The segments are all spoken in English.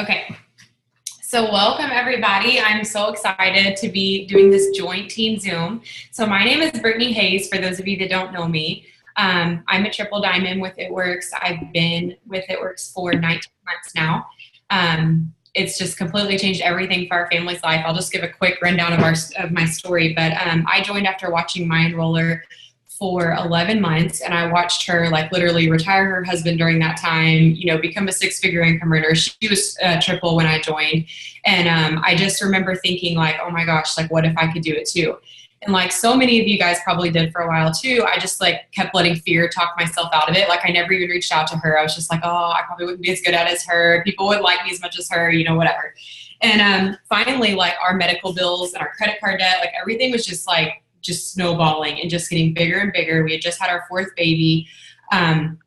Okay, so welcome everybody. I'm so excited to be doing this joint team Zoom. So my name is Brittany Hayes, for those of you that don't know me. I'm a triple diamond with It Works. I've been with It Works for 19 months now. It's just completely changed everything for our family's life. I'll just give a quick rundown of my story, but I joined after watching my enroller for 11 months, and I watched her like literally retire her husband during that time, become a six-figure income earner. She was triple when I joined. And I just remember thinking like, oh my gosh, like what if I could do it too? And like so many of you guys probably did for a while too, I just like kept letting fear talk myself out of it. Like I never even reached out to her. I was just like, oh, I probably wouldn't be as good at it as her. People wouldn't like me as much as her, whatever. And finally, like our medical bills and our credit card debt, like everything was just snowballing and just getting bigger and bigger. We had just had our fourth baby. And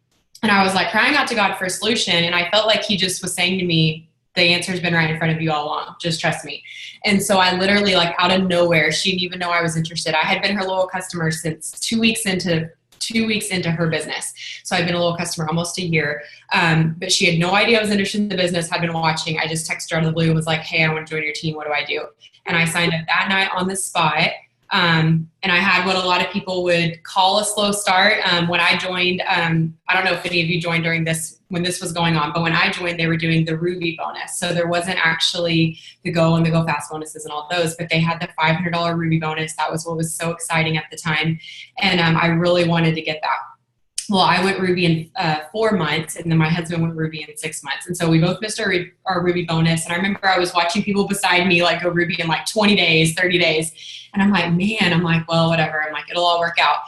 I was like crying out to God for a solution. And I felt like he just was saying to me, the answer's been right in front of you all along. Just trust me. And so I literally, like out of nowhere, she didn't even know I was interested. I had been her loyal customer since 2 weeks into her business. So I've been a loyal customer almost a year. But she had no idea I was interested in the business, had been watching. I just texted her out of the blue and was like, hey, I want to join your team. What do I do? And I signed up that night on the spot. And I had what a lot of people would call a slow start. When I joined, I don't know if any of you joined when this was going on, but when I joined, they were doing the Ruby bonus. So there wasn't actually the Go and the Go Fast bonuses and all those, but they had the $500 Ruby bonus. That was what was so exciting at the time. And I really wanted to get that. Well, I went Ruby in 4 months, and then my husband went Ruby in 6 months. And so we both missed our Ruby bonus. And I remember I was watching people beside me like go Ruby in like 20 days, 30 days. And I'm like, well, whatever. I'm like, it'll all work out.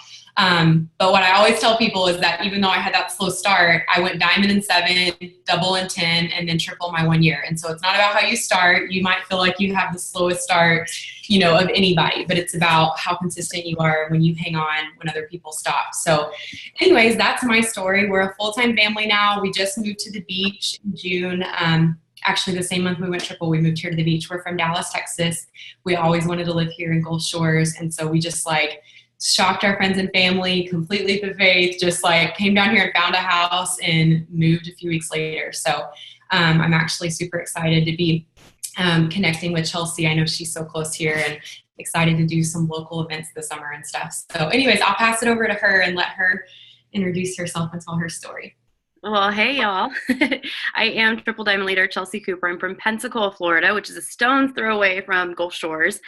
But what I always tell people is that even though I had that slow start, I went diamond in 7, double in 10, and then triple my 1 year. And so it's not about how you start. You might feel like you have the slowest start, of anybody, but it's about how consistent you are when you hang on when other people stop. So anyways, that's my story. We're a full-time family now. We just moved to the beach in June. Actually, the same month we went triple, we moved here to the beach. We're from Dallas, Texas. We always wanted to live here in Gulf Shores. And so we just shocked our friends and family, complete leap of faith, just came down here and found a house and moved a few weeks later. So I'm actually super excited to be connecting with Chelsea. I know she's so close here, and excited to do some local events this summer and stuff. So anyways, I'll pass it over to her and let her introduce herself and tell her story. Well, hey, y'all. I am Triple Diamond Leader Chelsea Cooper. I'm from Pensacola, Florida, which is a stone's throw away from Gulf Shores.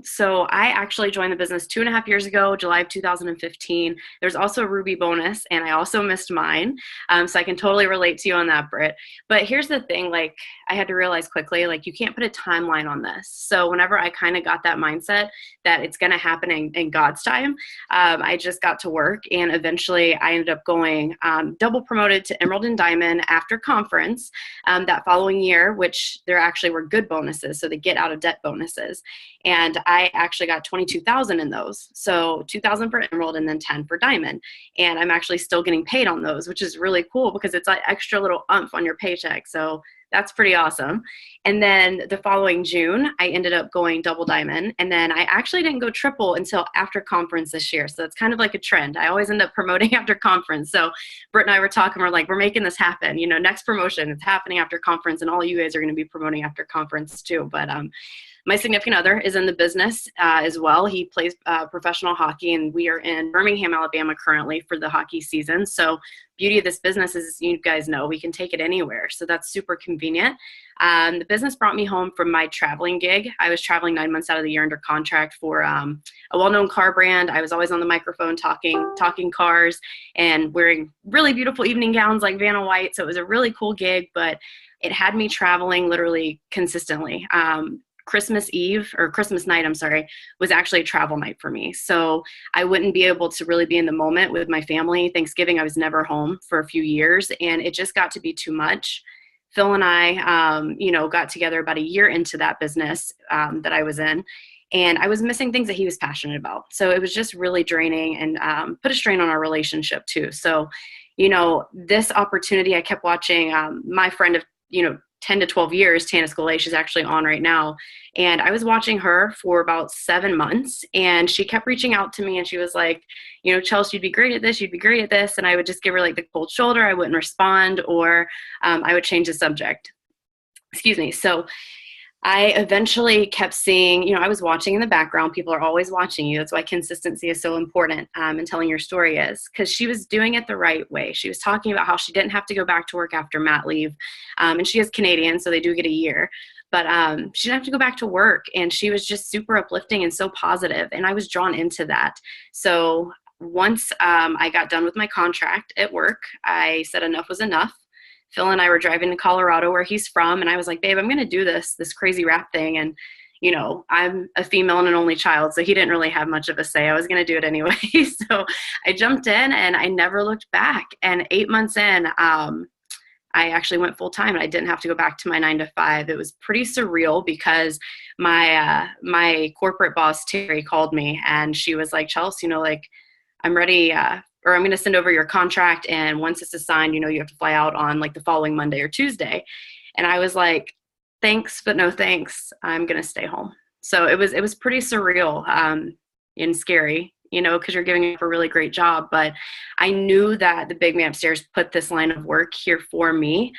So I actually joined the business 2.5 years ago, July of 2015. There's also a Ruby bonus, and I also missed mine. So I can totally relate to you on that, Britt. But here's the thing, I had to realize quickly, you can't put a timeline on this. So whenever I kind of got that mindset that it's going to happen in God's time, I just got to work, and eventually I ended up going double promoted to Emerald and Diamond after conference that following year, which there actually were good bonuses. So the get out of debt bonuses. And I actually got 22,000 in those. So 2,000 for Emerald and then 10 for Diamond. And I'm actually still getting paid on those, which is really cool because it's an extra little umph on your paycheck. So that's pretty awesome. And then the following June, I ended up going double diamond. And then I actually didn't go triple until after conference this year. So it's kind of like a trend. I always end up promoting after conference. So Britt and I were talking, we're like, we're making this happen. Next promotion, it's happening after conference, and all you guys are going to be promoting after conference too. But my significant other is in the business as well. He plays professional hockey, and we are in Birmingham, Alabama currently for the hockey season. So beauty of this business is, you guys know, we can take it anywhere. So that's super convenient. The business brought me home from my traveling gig. I was traveling 9 months out of the year under contract for a well-known car brand. I was always on the microphone talking cars and wearing really beautiful evening gowns like Vanna White. So it was a really cool gig, but it had me traveling literally consistently. Christmas Eve or Christmas night, was actually a travel night for me. So I wouldn't be able to really be in the moment with my family. Thanksgiving, I was never home for a few years, and it just got to be too much. Phil and I, got together about a year into that business that I was in, and I was missing things that he was passionate about. So it was just really draining and put a strain on our relationship too. So, this opportunity, I kept watching my friend of, 10 to 12 years, Tana Scolay, she's actually on right now. And I was watching her for about 7 months, and she kept reaching out to me, and she was like, Chelsea, you'd be great at this. You'd be great at this. And I would just give her the cold shoulder. I wouldn't respond, or I would change the subject. Excuse me. So I eventually kept seeing, I was watching in the background. People are always watching you. That's why consistency is so important, and telling your story is, because she was doing it the right way. She was talking about how she didn't have to go back to work after mat leave. And she is Canadian, so they do get a year. But she didn't have to go back to work. And she was just super uplifting and so positive. And I was drawn into that. So once I got done with my contract at work, I said enough was enough. Phil and I were driving to Colorado, where he's from, and I was like, babe, I'm going to do this crazy rap thing. And, I'm a female and an only child, so he didn't really have much of a say. I was going to do it anyway. So I jumped in, and I never looked back. And 8 months in, I actually went full time, and I didn't have to go back to my 9 to 5. It was pretty surreal because my corporate boss, Terry, called me, and she was like, Chelsea, I'm ready, or I'm going to send over your contract. And once it's assigned, you have to fly out on like the following Monday or Tuesday. And I was like, thanks, but no thanks. I'm going to stay home. So it was pretty surreal, and scary, because you're giving up a really great job. But I knew that the big man upstairs put this line of work here for me.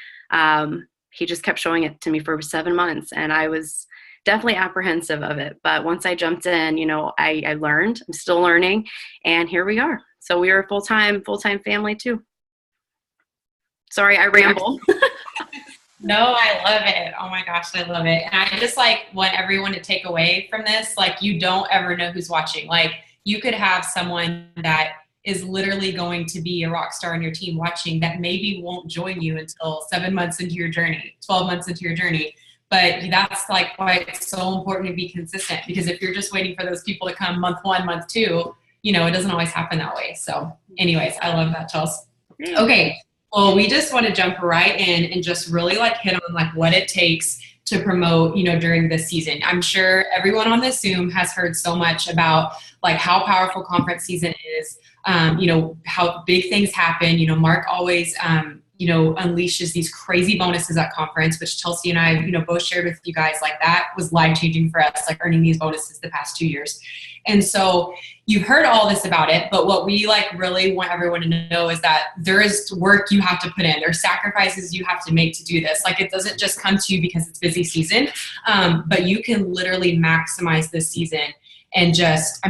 He just kept showing it to me for 7 months, and I was definitely apprehensive of it. But once I jumped in, I learned. I'm still learning, and here we are. So we are a full-time family too. Sorry, I ramble. No, I love it. Oh my gosh, I love it. And I just want everyone to take away from this, you don't ever know who's watching. You could have someone that is literally going to be a rock star on your team watching that maybe won't join you until 7 months into your journey, 12 months into your journey. But that's why it's so important to be consistent, because if you're just waiting for those people to come month 1, month 2, it doesn't always happen that way. So anyways, I love that, Chelsea. Okay. Well, we just want to jump right in and just really hit on what it takes to promote, during this season. I'm sure everyone on this Zoom has heard so much about how powerful conference season is, how big things happen. Mark always, unleashes these crazy bonuses at conference, which Chelsea and I, both shared with you guys. That was life-changing for us, earning these bonuses the past 2 years. And so you've heard all this about it, but what we really want everyone to know is that there is work you have to put in. There's sacrifices you have to make to do this. It doesn't just come to you because it's busy season, but you can literally maximize this season and just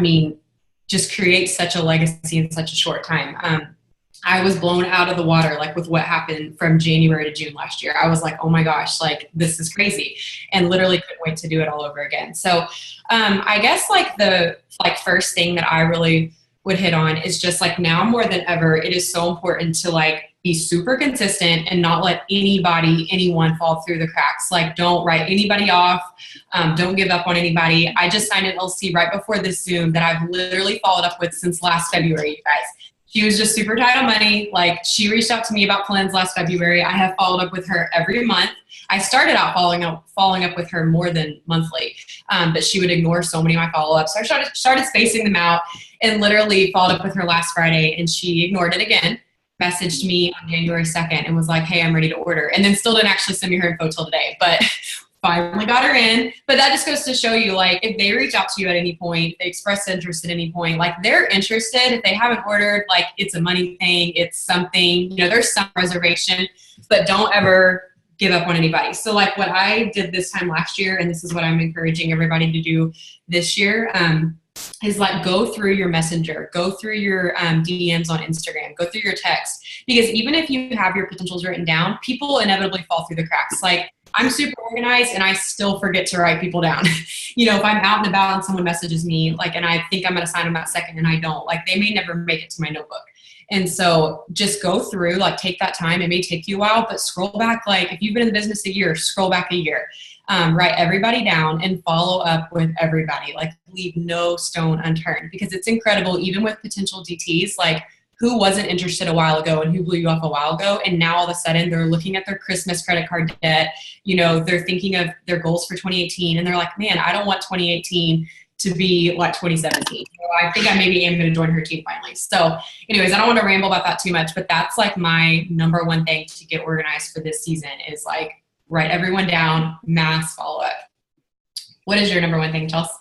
create such a legacy in such a short time. I was blown out of the water, with what happened from January to June last year. I was like, oh my gosh, this is crazy, and literally couldn't wait to do it all over again. So I guess the first thing that I really would hit on is just now more than ever, it is so important to be super consistent and not let anyone fall through the cracks. Don't write anybody off. Don't give up on anybody. I just signed an LC right before this Zoom that I've literally followed up with since last February, you guys. She was just super tight on money. She reached out to me about plans last February. I have followed up with her every month. I started out following up with her more than monthly, but she would ignore so many of my follow-ups. So I started spacing them out and literally followed up with her last Friday, and she ignored it again, messaged me on January 2nd and was like, hey, I'm ready to order. And then still didn't actually send me her info till today, but finally got her in. But that just goes to show you, if they reach out to you at any point, they express interest at any point, they're interested. If they haven't ordered, it's a money thing, it's something, there's some reservation, but don't ever give up on anybody. So what I did this time last year, and this is what I'm encouraging everybody to do this year, is go through your messenger, go through your DMs on Instagram, go through your text, because even if you have your potentials written down, people inevitably fall through the cracks. I'm super organized and I still forget to write people down. If I'm out and about and someone messages me, and I think I'm going to sign them that second and I don't, they may never make it to my notebook. And so just go through, take that time. It may take you a while, but scroll back. If you've been in the business a year, scroll back a year. Write everybody down and follow up with everybody. Leave no stone unturned, because it's incredible, even with potential DTs, who wasn't interested a while ago and who blew you off a while ago, and now all of a sudden they're looking at their Christmas credit card debt, they're thinking of their goals for 2018, and they're like, man, I don't want 2018 to be 2017. I think I maybe am going to join her team finally. So anyways, I don't want to ramble about that too much, but that's my number one thing to get organized for this season is write everyone down, mass follow up. What is your number one thing, Chelsea?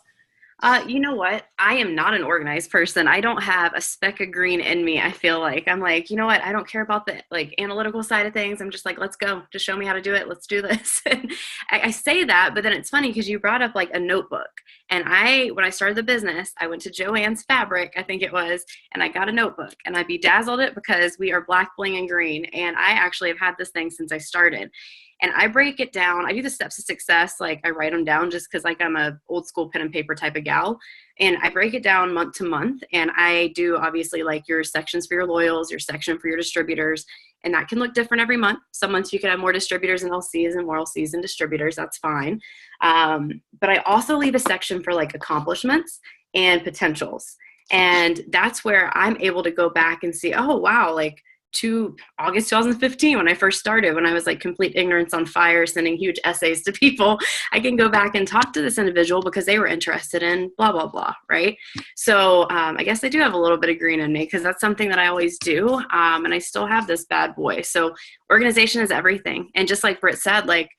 You know what? I am not an organized person. I don't have a speck of green in me. I feel like I'm like, you know what? I don't care about the like analytical side of things. I'm just like, let's go. Just show me how to do it. Let's do this. And I say that, but then it's funny because you brought up like a notebook. And when I started the business, I went to Joann's Fabric, I think it was, and I got a notebook and I bedazzled it because we are black, bling, and green. And I actually have had this thing since I started. And I break it down. I do the steps to success. Like I write them down just because like I'm a old school pen and paper type of gal. And I break it down month to month. And I do obviously like your sections for your loyals, your section for your distributors. And that can look different every month. Some months you can have more distributors and LCs and more LCs and distributors. That's fine. But I also leave a section for like accomplishments and potentials. And that's where I'm able to go back and see, oh, wow, like to August 2015 when I first started, when I was like complete ignorance on fire, sending huge essays to people, I can go back and talk to this individual because they were interested in blah, blah, blah, right? So I guess I do have a little bit of green in me because that's something that I always do. And I still have this bad boy. So organization is everything. And just like Britt said, like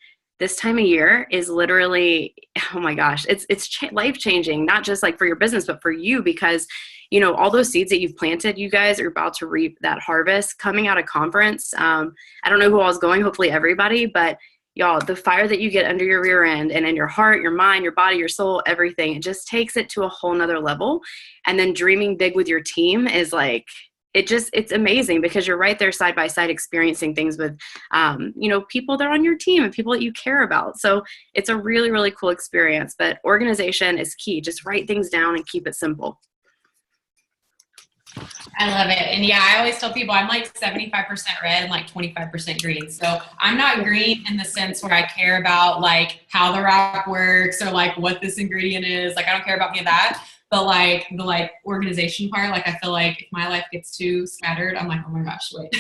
this time of year is literally, oh my gosh, it's life changing, not just like for your business, but for you, because you know, all those seeds that you've planted, you guys are about to reap that harvest coming out of conference. I don't know who all is going, hopefully everybody, but y'all, the fire that you get under your rear end and in your heart, your mind, your body, your soul, everything, it just takes it to a whole nother level. And then dreaming big with your team is like, it's amazing because you're right there side by side experiencing things with, you know, people that are on your team and people that you care about. So it's a really, really cool experience, but organization is key. Just write things down and keep it simple. I love it. And yeah, I always tell people I'm like 75% red and like 25% green. So I'm not green in the sense where I care about like how the rock works or like what this ingredient is. Like I don't care about any of that. But like the like organization part, like I feel like if my life gets too scattered, I'm like, oh my gosh, wait.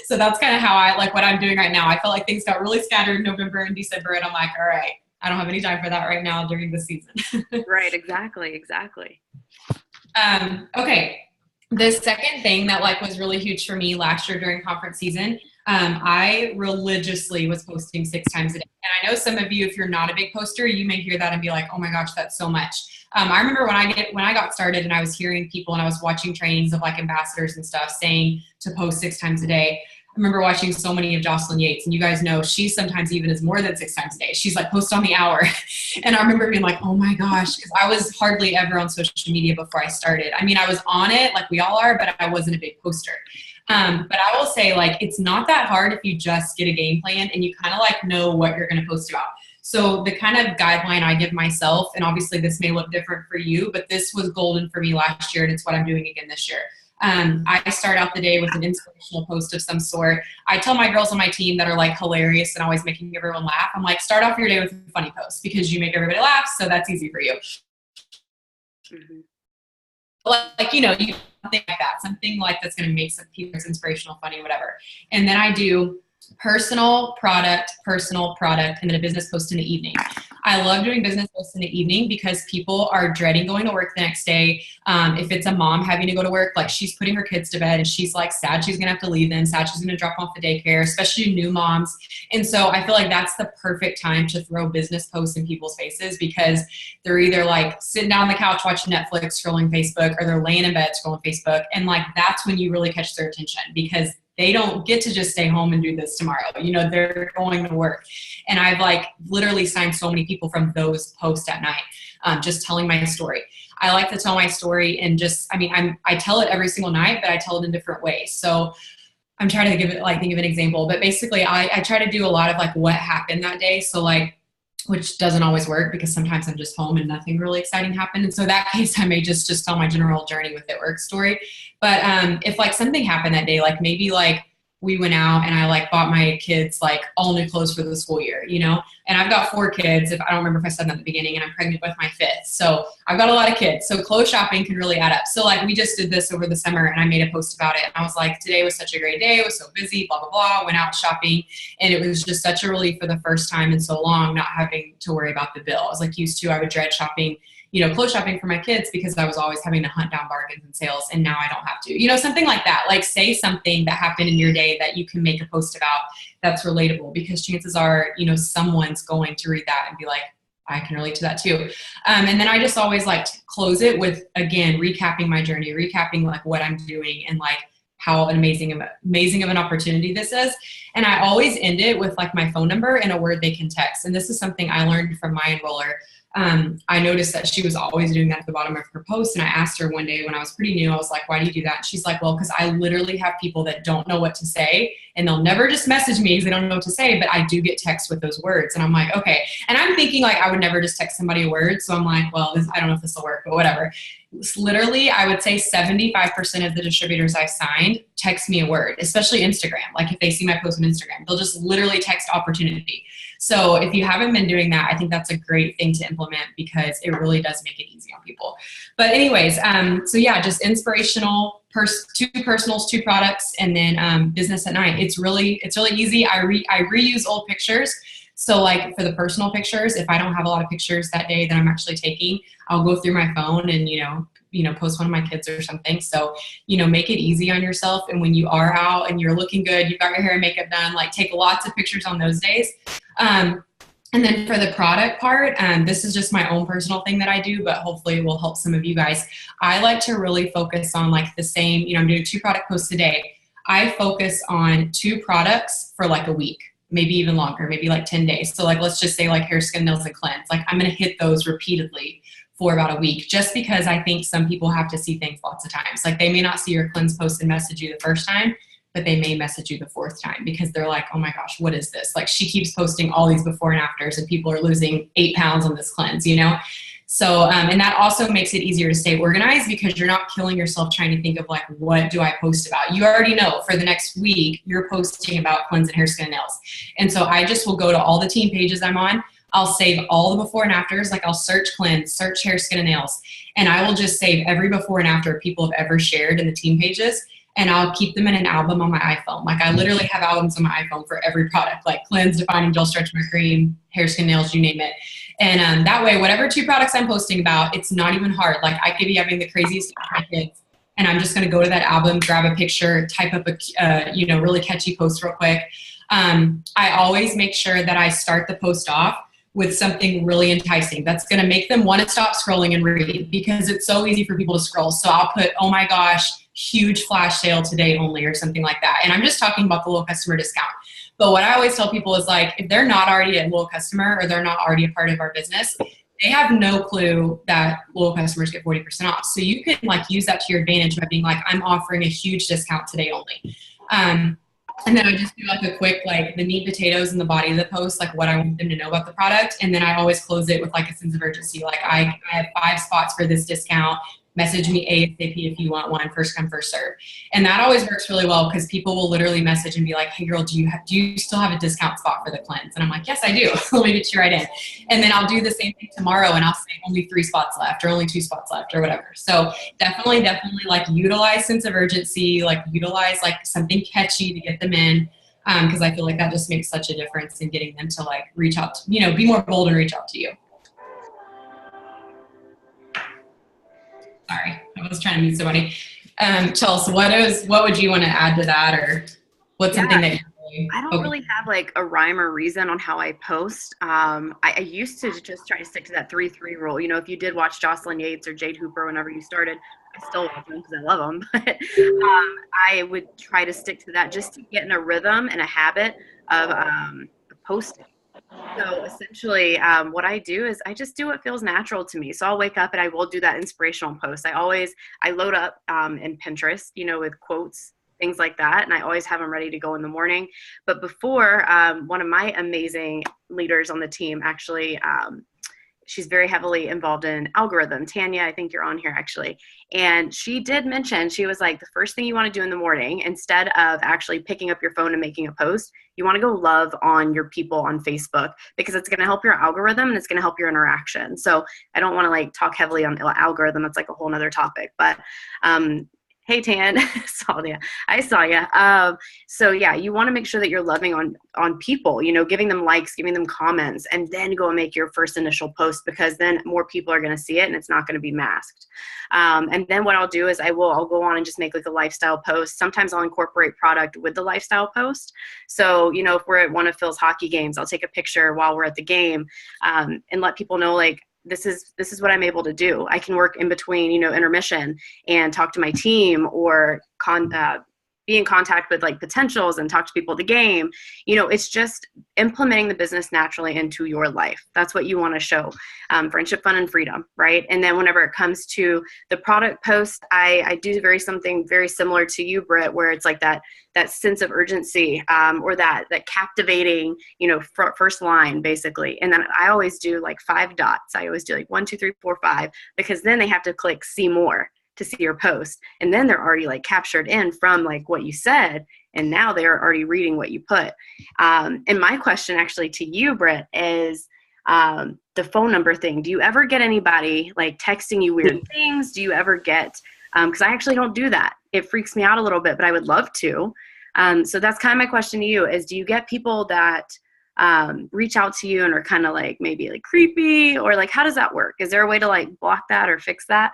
So that's kind of how I like what I'm doing right now. I feel like things got really scattered in November and December and I'm like, all right, I don't have any time for that right now during the season. Right. Exactly. Okay. The second thing that like was really huge for me last year during conference season, I religiously was posting 6 times a day. And I know some of you, if you're not a big poster, you may hear that and be like, oh my gosh, that's so much. I remember when I got started and I was hearing people and I was watching trainings of like ambassadors and stuff saying to post 6 times a day. I remember watching so many of Jocelyn Yates, and you guys know she sometimes even is more than 6 times a day. She's like post on the hour. And I remember being like, oh my gosh, because I was hardly ever on social media before I started. I mean, I was on it like we all are, but I wasn't a big poster. But I will say like, it's not that hard if you just get a game plan and you kind of like know what you're going to post about. So the kind of guideline I give myself, and obviously this may look different for you, but this was golden for me last year and it's what I'm doing again this year. I start out the day with an inspirational post of some sort. I tell my girls on my team that are like hilarious and always making everyone laugh. I'm like, start off your day with a funny post because you make everybody laugh. So that's easy for you. Mm-hmm. Like, you know, you think like that, something like that's going to make some people's inspirational, funny, whatever. And then I do personal product, and then a business post in the evening. I love doing business posts in the evening because people are dreading going to work the next day. If it's a mom having to go to work, like she's putting her kids to bed and she's like sad she's going to have to leave them, sad she's going to drop off the daycare, especially new moms. And so I feel like that's the perfect time to throw business posts in people's faces because they're either like sitting down on the couch watching Netflix, scrolling Facebook, or they're laying in bed scrolling Facebook. And like, that's when you really catch their attention because they don't get to just stay home and do this tomorrow. You know, they're going to work. And I've like literally signed so many people from those posts at night, just telling my story. I like to tell my story and just, I mean, I tell it every single night, but I tell it in different ways. So I'm trying to think of an example, but basically I try to do a lot of like what happened that day. So like, which doesn't always work because sometimes I'm just home and nothing really exciting happened. And so that case, I may just tell my general journey with it work story. But if like something happened that day, like maybe like we went out and I like bought my kids like all new clothes for the school year, you know, and I've got 4 kids. If I don't remember if I said that at the beginning, and I'm pregnant with my 5th. So I've got a lot of kids. So clothes shopping can really add up. So like we just did this over the summer and I made a post about it. And I was like, today was such a great day. It was so busy, blah, blah, blah. Went out shopping. And it was just such a relief for the first time in so long, not having to worry about the bill. I was like used to, I would dread shopping, you know, clothes shopping for my kids because I was always having to hunt down bargains and sales. And now I don't have to, you know, something like that. Like say something that happened in your day that you can make a post about that's relatable because chances are, you know, someone's going to read that and be like, I can relate to that too. And then I just always like to close it with, again, recapping my journey, recapping like what I'm doing and like how amazing of an opportunity this is. And I always end it with like my phone number and a word they can text. And this is something I learned from my enroller. I noticed that she was always doing that at the bottom of her post. And I asked her one day when I was pretty new, I was like, why do you do that? And she's like, well, because I literally have people that don't know what to say and they'll never just message me because they don't know what to say, but I do get texts with those words. And I'm like, okay. And I'm thinking like, I would never just text somebody a word. So I'm like, well, I don't know if this will work, but whatever. It's literally, I would say 75% of the distributors I've signed text me a word, especially Instagram. Like if they see my post on Instagram, they'll just literally text opportunity. So if you haven't been doing that, I think that's a great thing to implement because it really does make it easy on people. But anyways, so yeah, just inspirational, 2 personals, 2 products, and then business at night. It's really easy. I reuse old pictures. So like for the personal pictures, if I don't have a lot of pictures that day that I'm actually taking, I'll go through my phone and, post one of my kids or something. So, make it easy on yourself. And when you are out and you're looking good, you've got your hair and makeup done, like take lots of pictures on those days. And then for the product part, this is just my own personal thing that I do, but hopefully it will help some of you guys. I like to really focus on like the same, I'm doing 2 product posts a day. I focus on 2 products for like a week, maybe even longer, maybe like 10 days. So like, let's just say like hair, skin, nails, and cleanse. Like I'm going to hit those repeatedly for about a week, just because I think some people have to see things lots of times. Like they may not see your cleanse post and message you the first time, but they may message you the 4th time because they're like, oh my gosh, what is this? Like she keeps posting all these before and afters and people are losing 8 pounds on this cleanse, So, and that also makes it easier to stay organized because you're not killing yourself trying to think of like, what do I post about? You already know for the next week, you're posting about cleanse and hair, skin, and nails. And so I just will go to all the team pages I'm on. I'll save all the before and afters. Like I'll search cleanse, search hair, skin, and nails. And I will just save every before and after people have ever shared in the team pages. And I'll keep them in an album on my iPhone. Like I literally have albums on my iPhone for every product, like cleanse, defining gel, stretch mark cream, hair, skin, nails, you name it. And that way, whatever 2 products I'm posting about, it's not even hard. Like I could be having the craziest time with my kids, and I'm just going to go to that album, grab a picture, type up a really catchy post real quick. I always make sure that I start the post off with something really enticing that's going to make them want to stop scrolling and read because it's so easy for people to scroll. So I'll put, oh my gosh, huge flash sale today only or something like that. And I'm just talking about the low customer discount. But what I always tell people is like, if they're not already a loyal customer or they're not already a part of our business, they have no clue that loyal customers get 40% off. So you can like use that to your advantage by being like, I'm offering a huge discount today only. And then I just do like a quick, like the meat and potatoes in the body of the post, like what I want them to know about the product. And then I always close it with like a sense of urgency. Like I have 5 spots for this discount. Message me ASAP if you want one, first come, first serve. And that always works really well because people will literally message and be like, hey girl, do you still have a discount spot for the cleanse? And I'm like, yes, I do. Let me get you right in. And then I'll do the same thing tomorrow and I'll say only 3 spots left or only 2 spots left or whatever. So definitely like utilize sense of urgency, like utilize like something catchy to get them in. Because I feel like that just makes such a difference in getting them to like reach out, be more bold and reach out to you. Sorry, I was trying to mute somebody. Chelsea, what would you want to add to that, or what's something that I don't really have like a rhyme or reason on how I post. I used to just try to stick to that 3-3 rule. If you did watch Jocelyn Yates or Jade Hooper whenever you started, I still watch them because I love them. But I would try to stick to that just to get in a rhythm and a habit of posting. So essentially what I do is I just do what feels natural to me. So I'll wake up and I will do that inspirational post. I load up in Pinterest, with quotes, things like that. And I always have them ready to go in the morning. But before, one of my amazing leaders on the team actually, she's very heavily involved in algorithm. Tanya, I think you're on here actually. And she did mention, she was like, the first thing you want to do in the morning, instead of actually picking up your phone and making a post, you want to go love on your people on Facebook because it's going to help your algorithm and it's going to help your interaction. So I don't want to like talk heavily on algorithm. That's like a whole nother topic, but Hey Tan, saw ya. I saw ya. So yeah, you want to make sure that you're loving on people, giving them likes, giving them comments, and then go and make your first initial post, because then more people are going to see it and it's not going to be masked. And then what I'll do is I'll go on and just make like a lifestyle post. Sometimes I'll incorporate product with the lifestyle post. So if we're at one of Phil's hockey games, I'll take a picture while we're at the game, and let people know like, this is what I'm able to do. I can work in between, intermission and talk to my team, or be in contact with like potentials and talk to people at the game. It's just implementing the business naturally into your life. That's what you want to show. Friendship, fun, and freedom, right? And then whenever it comes to the product post, I do something very similar to you, Britt, where it's like that sense of urgency, or that captivating, first line basically. And then I always do like 5 dots. I always do like 1, 2, 3, 4, 5, because then they have to click see more to see your post. And then they're already like captured in from like what you said. And now they're already reading what you put. And my question actually to you, Britt, is the phone number thing. Do you ever get anybody like texting you weird things? Do you ever get, because I actually don't do that. It freaks me out a little bit, but I would love to. So that's kind of my question to you is, do you get people that reach out to you and are kind of like maybe like creepy, or like, how does that work? Is there a way to like block that or fix that?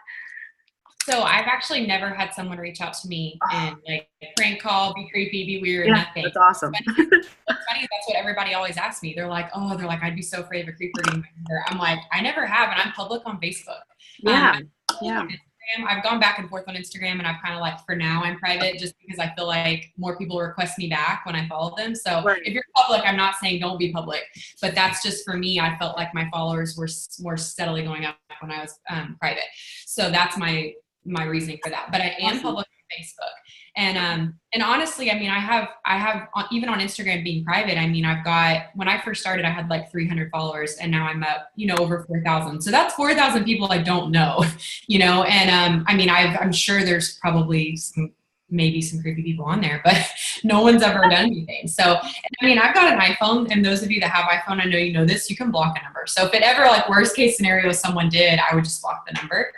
So I've actually never had someone reach out to me and like prank call, be creepy, be weird, yeah, nothing. That's awesome. What's funny, that's what everybody always asks me. They're like, I'd be so afraid of a creeper getting my number. I'm like, I never have, and I'm public on Facebook. Yeah. On Instagram. I've gone back and forth on Instagram, and I've kind of like, for now I'm private, just because I feel like more people request me back when I follow them. So right. If you're public, I'm not saying don't be public, but that's just for me. I felt like my followers were more steadily going up when I was private. So that's my reasoning for that. But I am public on Facebook. And honestly, I mean, I have even on Instagram being private, I mean, when I first started, I had like 300 followers, and now I'm up, over 4,000. So that's 4,000 people I don't know, and I mean, I'm sure there's probably maybe some creepy people on there, but no one's ever done anything. So, I mean, I've got an iPhone, and those of you that have iPhone, I know you know this, you can block a number. So if it ever, like worst case scenario, someone did, I would just block the number.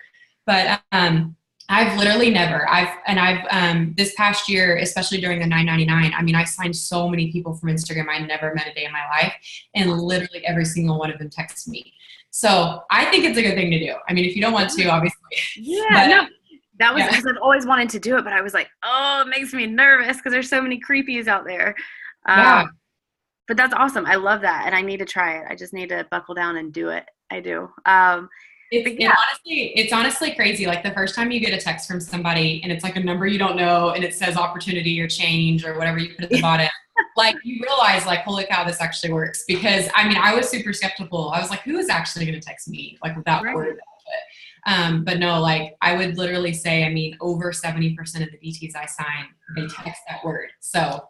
But I've literally never. This past year, especially during the 999, I mean, I signed so many people from Instagram I never met a day in my life, and literally every single one of them texted me. So I think it's a good thing to do. I mean, if you don't want to, obviously. Yeah, but, no, that was because I've always wanted to do it, but I was like, it makes me nervous because there's so many creepies out there. Yeah. But that's awesome. I love that, and I need to try it. I just need to buckle down and do it. I do. It's honestly crazy. Like the first time you get a text from somebody and it's like a number you don't know and it says opportunity or change or whatever you put at the bottom, like you realize like, holy cow, this actually works. Because I mean, I was super skeptical. I was like, who is actually going to text me like without word? But no, like I would literally say, I mean, over 70% of the BTs I sign, they text that word. So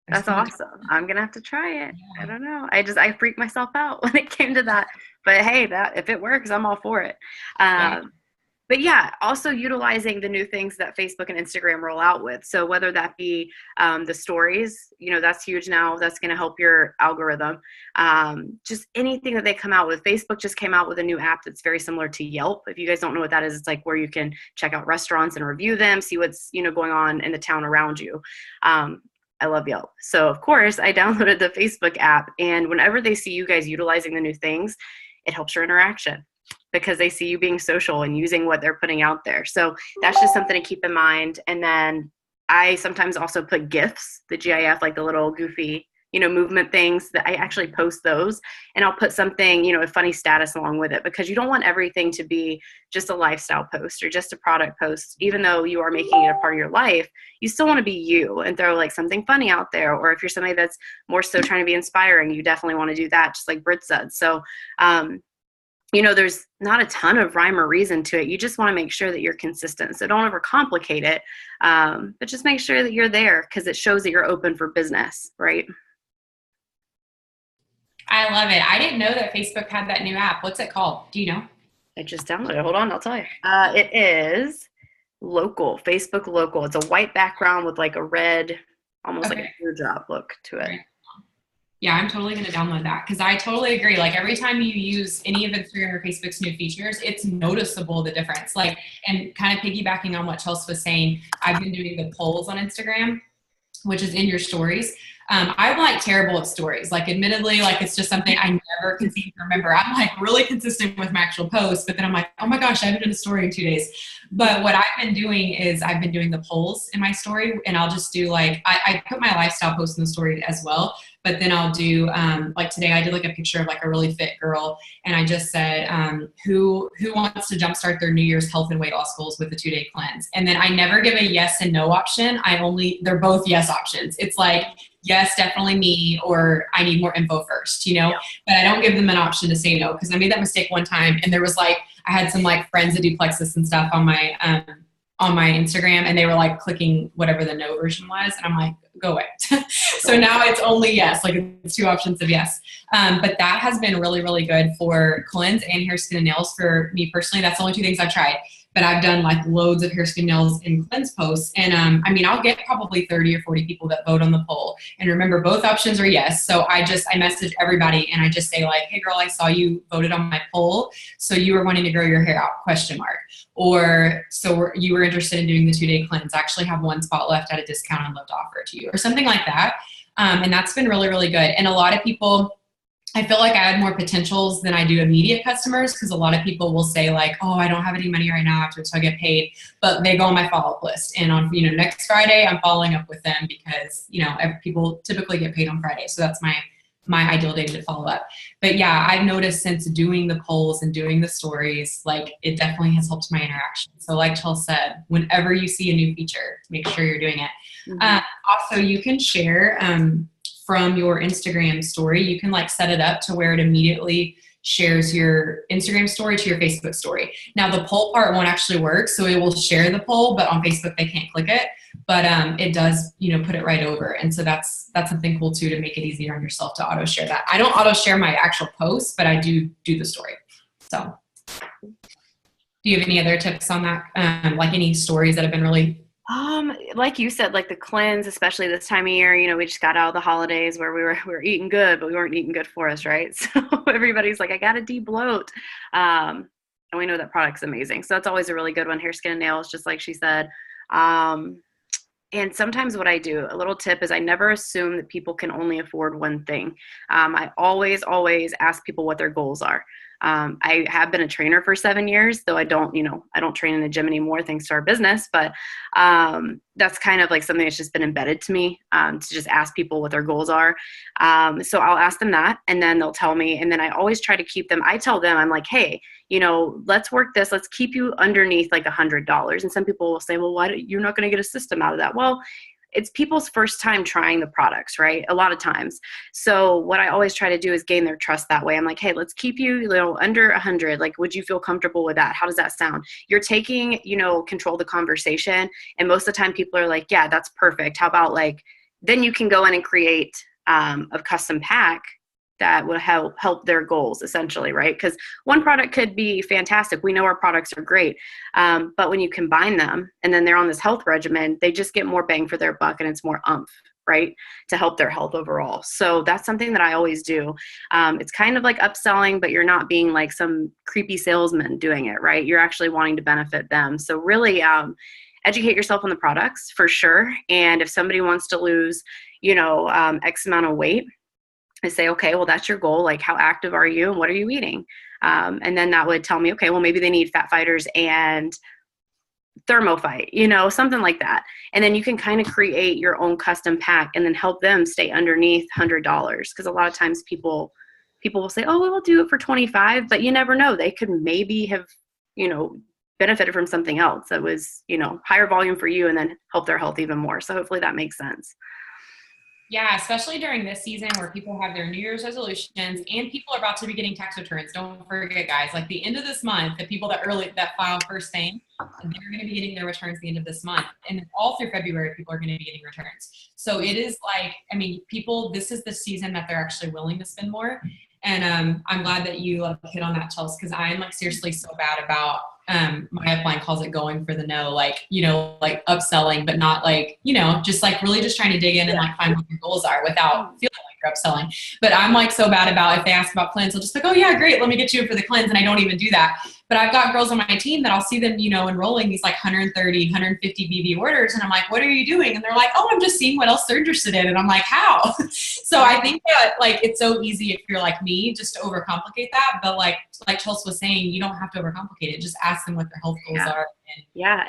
that's awesome. I'm going to have to try it. Yeah. I don't know. I freaked myself out when it came to that. But hey, if it works, I'm all for it. But yeah, also utilizing the new things that Facebook and Instagram roll out with. So whether that be the stories, that's huge now. That's going to help your algorithm. Just anything that they come out with. Facebook just came out with a new app that's very similar to Yelp. If you guys don't know what that is, it's like where you can check out restaurants and review them, see what's going on in the town around you. I love Yelp. So of course I downloaded the Facebook app, and whenever they see you guys utilizing the new things, it helps your interaction because they see you being social and using what they're putting out there. So that's just something to keep in mind. And then I sometimes also put GIFs, the GIF, like the little goofy, movement things that I actually post those, and I'll put something, a funny status along with it, because you don't want everything to be just a lifestyle post or just a product post. Even though you are making it a part of your life, you still want to be you and throw like something funny out there. Or if you're somebody that's more so trying to be inspiring, you definitely want to do that, just like Britt said. So, there's not a ton of rhyme or reason to it. You just want to make sure that you're consistent. So don't overcomplicate it, but just make sure that you're there, because it shows that you're open for business, right? I love it. I didn't know that Facebook had that new app. What's it called? Do you know? I just downloaded it. Hold on, I'll tell you. It is Local, Facebook Local. It's a white background with like a red, almost like a teardrop look to it. Yeah, I'm totally going to download that because I totally agree. Like every time you use any of Instagram or Facebook's new features, it's noticeable the difference. Like, and kind of piggybacking on what Chelsea was saying, I've been doing the polls on Instagram, which is in your stories. I'm like terrible at stories. Like admittedly, like it's just something I never can seem to remember. I'm like really consistent with my actual posts, but then I'm like, oh my gosh, I haven't done a story in 2 days. But what I've been doing is I've been doing the polls in my story, and I'll just do like, I put my lifestyle post in the story as well. But then I'll do, like today I did like a picture of like a really fit girl. And I just said, who wants to jumpstart their New Year's health and weight loss goals with a 2-day cleanse? And then I never give a yes and no option. They're both yes options. It's like, yes, definitely me, or I need more info first, you know, but I don't give them an option to say no. Cause I made that mistake one time, and there was like, I had some like friends that do plexus and stuff on my Instagram, and they were like clicking whatever the no version was. And I'm like, go away. So now it's only yes, like it's 2 options of yes. But that has been really, really good for cleanse and hair, skin, and nails for me personally. That's the only 2 things I've tried. But I've done like loads of hair, skin, nails, and cleanse posts. And I mean, I'll get probably 30 or 40 people that vote on the poll. And remember, both options are yes. So I message everybody and I just say like, hey girl, I saw you voted on my poll. So you were wanting to grow your hair out, ? Or so you were interested in doing the 2-day cleanse. I actually have 1 spot left at a discount and love to offer it to you, or something like that. And that's been really, really good. And a lot of people, I feel like I had more potentials than I do immediate customers, because a lot of people will say like, oh, I don't have any money right now after, so I get paid, but they go on my follow-up list. And on, next Friday, I'm following up with them because, people typically get paid on Friday. So that's my ideal day to follow up. But yeah, I've noticed since doing the polls and doing the stories, like it definitely has helped my interaction. So like Chelsea said, whenever you see a new feature, make sure you're doing it. Mm-hmm. Also, you can share, from your Instagram story, you can like set it up to where it immediately shares your Instagram story to your Facebook story. Now the poll part won't actually work, so it will share the poll, but on Facebook they can't click it. But it does, put it right over. And so that's something cool too, to make it easier on yourself to auto share that. I don't auto share my actual posts, but I do the story. So do you have any other tips on that? Like any stories that have been really... Like you said, like the cleanse, especially this time of year, we just got out of the holidays where we were eating good, but we weren't eating good for us, right? So everybody's like, I got to de-bloat. And we know that product's amazing. So that's always a really good one. Hair, skin, and nails, just like she said. And sometimes what I do, a little tip, is I never assume that people can only afford one thing. I always ask people what their goals are. I have been a trainer for 7 years, though I don't train in a gym anymore thanks to our business, but that's kind of like something that's just been embedded to me, to just ask people what their goals are. So I'll ask them that, and then they'll tell me, and then I always try to keep them, I tell them, I'm like, hey, let's work this, let's keep you underneath like $100. And some people will say, well, you're not going to get a system out of that. Well, it's people's first time trying the products, right? A lot of times. So what I always try to do is gain their trust that way. I'm like, hey, let's keep you, under 100. Like, would you feel comfortable with that? How does that sound? You're taking, control of the conversation. And most of the time people are like, yeah, that's perfect. How about then you can go in and create a custom pack that would help their goals, essentially, right? Because one product could be fantastic. We know our products are great. But when you combine them and then they're on this health regimen, they just get more bang for their buck, and it's more oomph, right, to help their health overall. So that's something that I always do. It's kind of like upselling, but you're not being like some creepy salesman doing it, right? You're actually wanting to benefit them. So really educate yourself on the products for sure. And if somebody wants to lose, X amount of weight, I say, okay, well, that's your goal. Like, how active are you and what are you eating? And then that would tell me, okay, well, maybe they need fat fighters and thermophyte, something like that. And then you can kind of create your own custom pack and then help them stay underneath $100. Because a lot of times people will say, oh, we'll do it for 25, but you never know. They could maybe have, benefited from something else that was, higher volume for you and then help their health even more. So hopefully that makes sense. Yeah, especially during this season where people have their New Year's resolutions and people are about to be getting tax returns. Don't forget, guys, like the end of this month, the people that file first thing, they're going to be getting their returns the end of this month. And all through February, people are going to be getting returns. So it is like, people, this is the season that they're actually willing to spend more. And I'm glad that you hit on that, Chelsea, because I am seriously so bad about my upline calls it going for the no, upselling, but not just really just trying to dig in and find what your goals are without feeling like you're upselling. But I'm like so bad about if they ask about cleanse, I'll just like, oh yeah, great, let me get you in for the cleanse. And I don't even do that. But I've got girls on my team that I'll see them, you know, enrolling these like 130, 150 BB orders. And I'm like, what are you doing? And they're like, oh, I'm just seeing what else they're interested in. And I'm like, how? So I think that like, it's so easy if you're like me, just to overcomplicate that. But like Chelsea was saying, you don't have to overcomplicate it. Just ask them what their health goals are.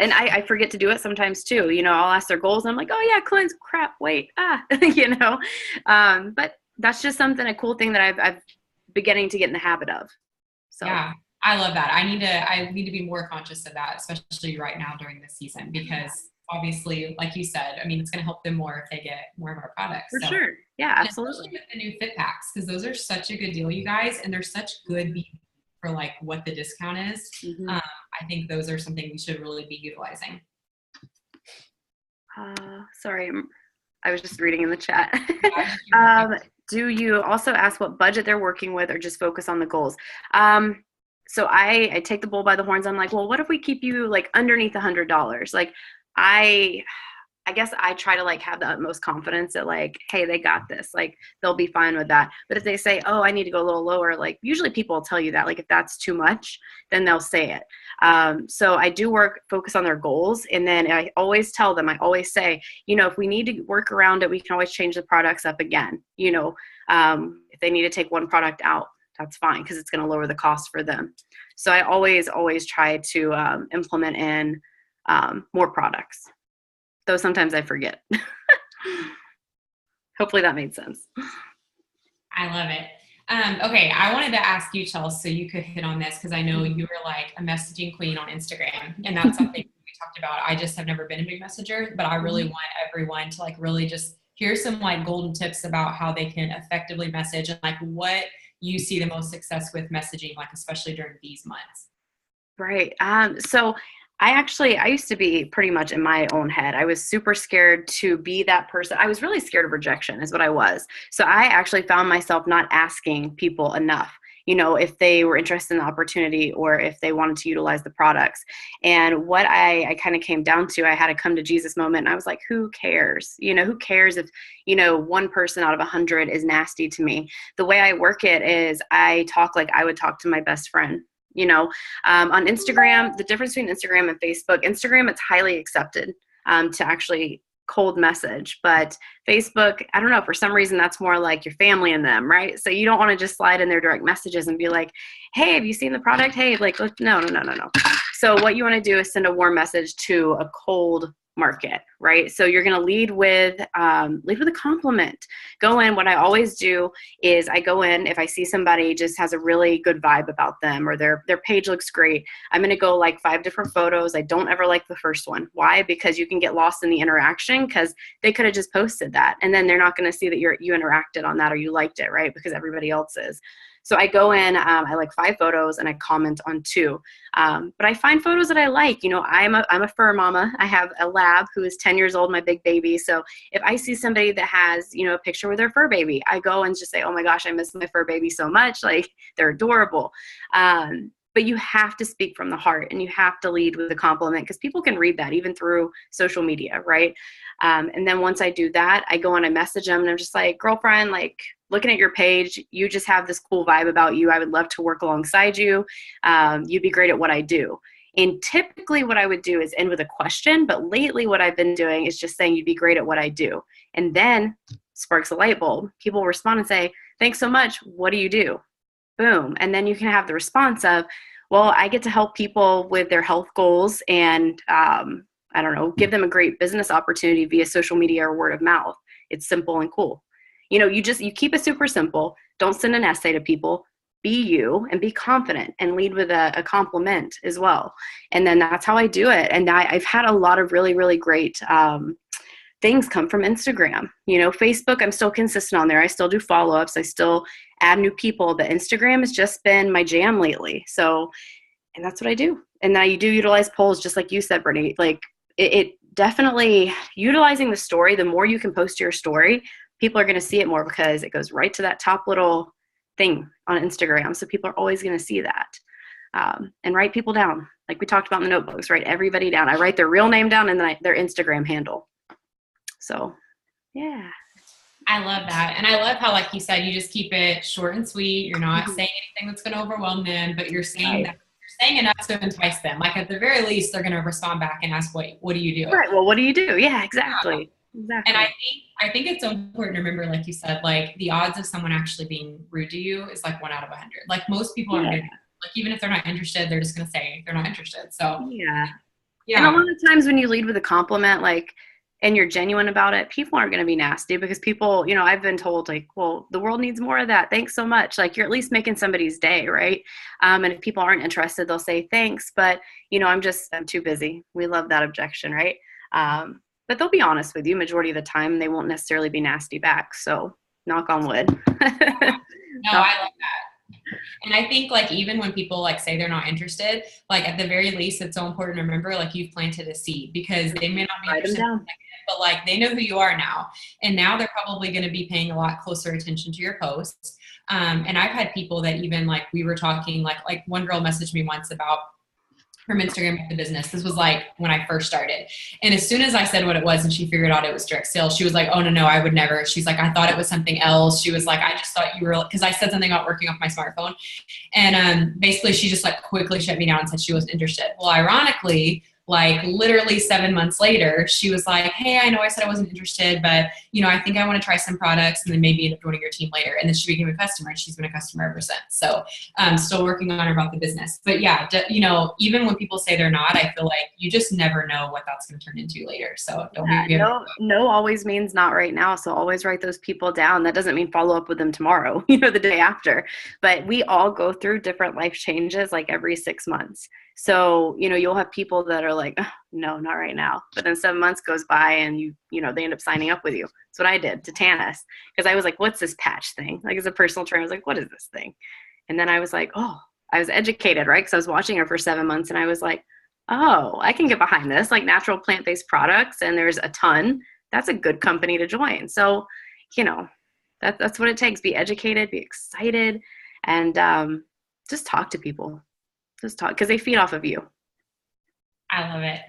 And I forget to do it sometimes too. You know, I'll ask their goals and I'm like, oh yeah, cleanse, crap, wait, you know. But that's just a cool thing that I've beginning to get in the habit of. So yeah, I love that. I need to be more conscious of that, especially right now during this season, because obviously, like you said, I mean, it's going to help them more if they get more of our products. For sure. Yeah, absolutely. Especially with the new fit packs, because those are such a good deal, you guys, and they're such good for like what the discount is. I think those are something we should really be utilizing. Sorry, I was just reading in the chat. Do you also ask what budget they're working with or just focus on the goals? So I take the bull by the horns. I'm like, well, what if we keep you like underneath $100? Like I guess I try to like have the utmost confidence that like, hey, they got this, like they'll be fine with that. But if they say, oh, I need to go a little lower, like usually people will tell you that, like if that's too much, then they'll say it. So I do focus on their goals. And then I always tell them, I always say, you know, if we need to work around it, we can always change the products up again. You know, if they need to take one product out, that's fine, because it's going to lower the cost for them. So I always try to implement in more products. Though sometimes I forget. Hopefully that made sense. I love it. Okay, I wanted to ask you, Chelsea, so you could hit on this, because I know you were like a messaging queen on Instagram, and that's something we talked about. I just have never been a big messenger, but I really want everyone to like really just hear some like golden tips about how they can effectively message, and like what you see the most success with messaging, like especially during these months. Right. So I used to be pretty much in my own head. I was super scared to be that person. I was really scared of rejection is what I was. So I actually found myself not asking people enough, you know, if they were interested in the opportunity or if they wanted to utilize the products. And what I kind of came down to, I had a come to Jesus moment, and I was like, who cares? You know, who cares if, you know, one person out of 100 is nasty to me? The way I work it is I talk like I would talk to my best friend. You know, on Instagram, the difference between Instagram and Facebook, Instagram, it's highly accepted to actually cold message. But Facebook, I don't know, for some reason, that's more like your family and them, right? So you don't want to just slide in their direct messages and be like, hey, have you seen the product? Hey, like, no. So what you want to do is send a warm message to a cold market, right? So you're going to lead with a compliment. Go in. What I always do is I go in, if I see somebody just has a really good vibe about them or their page looks great, I'm going to go like 5 different photos. I don't ever like the first one. Why? Because you can get lost in the interaction, because they could have just posted that and then they're not going to see that you interacted on that or you liked it, right? Because everybody else is. So I go in, I like 5 photos and I comment on 2. But I find photos that I like. You know, I'm a fur mama. I have a lab who is 10 years old, my big baby. So if I see somebody that has, you know, a picture with their fur baby, I go and just say, oh my gosh, I miss my fur baby so much. Like, they're adorable. But you have to speak from the heart and you have to lead with a compliment, because people can read that even through social media, right? And then once I do that, I go and I message them and I'm just like, girlfriend, like, looking at your page, you just have this cool vibe about you. I would love to work alongside you. You'd be great at what I do. And typically what I would do is end with a question, but lately what I've been doing is just saying you'd be great at what I do. And then sparks a light bulb. People respond and say, thanks so much. What do you do? Boom. And then you can have the response of, well, I get to help people with their health goals and, I don't know, give them a great business opportunity via social media or word of mouth. It's simple and cool. You know, you keep it super simple. Don't send an essay to people. Be you and be confident and lead with a compliment as well. And then that's how I do it. And I've had a lot of really, really great things come from Instagram. You know, Facebook, I'm still consistent on there. I still do follow-ups. I still add new people. But Instagram has just been my jam lately. So, and that's what I do. And now you do utilize polls, just like you said, Brittany. Like, it definitely, utilizing the story, the more you can post your story, people are going to see it more, because it goes right to that top little thing on Instagram. So people are always going to see that. And write people down. Like we talked about in the notebooks, write everybody down. I write their real name down and then their Instagram handle. So, yeah. I love that. And I love how, like you said, you just keep it short and sweet. You're not Mhm. saying anything that's going to overwhelm them, but you're saying Right. that you're saying enough to entice them. Like at the very least, they're going to respond back and ask, what do you do? Right. Well, what do you do? Yeah, Yeah. exactly. And Exactly. I think it's so important to remember, like you said, like the odds of someone actually being rude to you is like 1 out of 100. Like most people aren't Yeah. going to, like even if they're not interested, they're just going to say they're not interested. So Yeah. And a yeah, lot of times when you lead with a compliment, like, and you're genuine about it, people aren't going to be nasty because people, I've been told like, well, the world needs more of that. Thanks so much. Like you're at least making somebody's day. Right. And if people aren't interested, they'll say thanks, but I'm too busy. We love that objection. Right. But they'll be honest with you majority of the time. They won't necessarily be nasty back. So knock on wood. no, knock. I like that. And I think like even when people like say they're not interested, like at the very least, it's so important to remember like you've planted a seed because they may not be Write them interested, down. but like they know who you are now, and now they're probably going to be paying a lot closer attention to your posts. And I've had people that even like we were talking like one girl messaged me once about from Instagram with the business. This was like when I first started. And as soon as I said what it was and she figured out it was direct sales, she was like, oh, no, I would never. She's like, I thought it was something else. She was like, I just thought you were, because I said something about working off my smartphone. And basically she just like quickly shut me down and said she wasn't interested. Well, ironically, like literally 7 months later, she was like, hey, I know I said I wasn't interested, but I think I want to try some products and then maybe end up joining your team later. And then she became a customer and she's been a customer ever since. So still working on her about the business. But yeah, even when people say they're not, I feel like you just never know what that's going to turn into later. So don't Yeah, be no always means not right now. So always write those people down. That doesn't mean follow up with them tomorrow, the day after. But we all go through different life changes like every 6 months. So, you'll have people that are like, oh, no, not right now. But then 7 months goes by and they end up signing up with you. That's what I did to Tanis. Because I was like, what's this patch thing? Like as a personal trainer, I was like, what is this thing? And then I was like, oh, I was educated, right? Because I was watching her for 7 months and I was like, oh, I can get behind this, like natural plant-based products, and there's a ton. That's a good company to join. So, that's what it takes. Be educated, be excited, and just talk to people. Just talk because they feed off of you. I love it.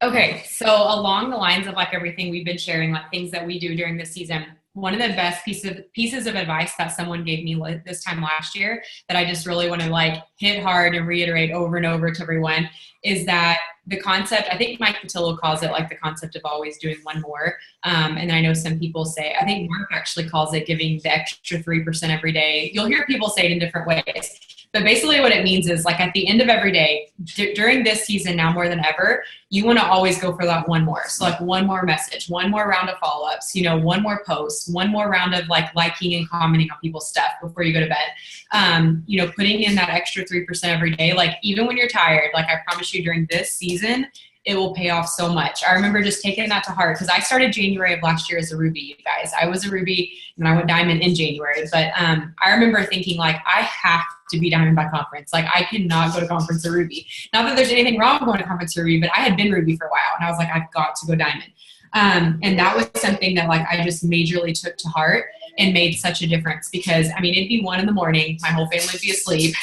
Okay, so along the lines of like everything we've been sharing, like things that we do during this season, one of the best pieces of advice that someone gave me this time last year that I just really want to like hit hard and reiterate over and over to everyone is that the concept, I think Mike Patillo calls it like the concept of always doing one more. And I know some people say, I think Mark actually calls it giving the extra 3% every day. You'll hear people say it in different ways. But basically what it means is like at the end of every day, during this season now more than ever, you want to always go for that one more. So like one more message, one more round of follow-ups, one more post, one more round of like liking and commenting on people's stuff before you go to bed. Putting in that extra 3% every day, like even when you're tired, like I promise you during this season, it will pay off so much. I remember just taking that to heart because I started January of last year as a Ruby, you guys. I was a Ruby and I went Diamond in January. But I remember thinking like, I have to be Diamond by conference. Like I cannot go to conference or Ruby. Not that there's anything wrong with going to conference or Ruby, but I had been Ruby for a while and I was like, I've got to go Diamond. And that was something that like I just majorly took to heart and made such a difference because I mean, it'd be 1 a.m, my whole family would be asleep.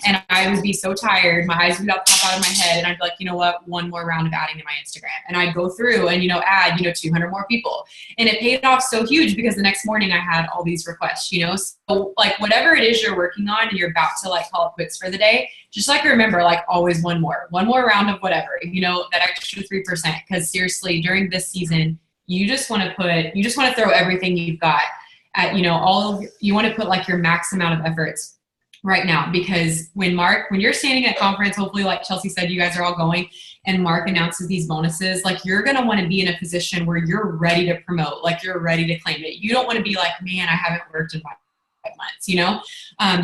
And I would be so tired. My eyes would pop out of my head. And I'd be like, you know what? One more round of adding to my Instagram. And I'd go through and, add, 200 more people. And it paid off so huge because the next morning I had all these requests, So like whatever it is you're working on and you're about to like call it quits for the day, just like remember, like always one more round of whatever, that extra 3%. Because seriously, during this season, you just want to throw everything you've got at, you want to put like your max amount of efforts right now, because when you're standing at conference, hopefully like Chelsea said, you guys are all going and Mark announces these bonuses, like you're going to want to be in a position where you're ready to promote, like you're ready to claim it. You don't want to be like, man, I haven't worked in 5 months, you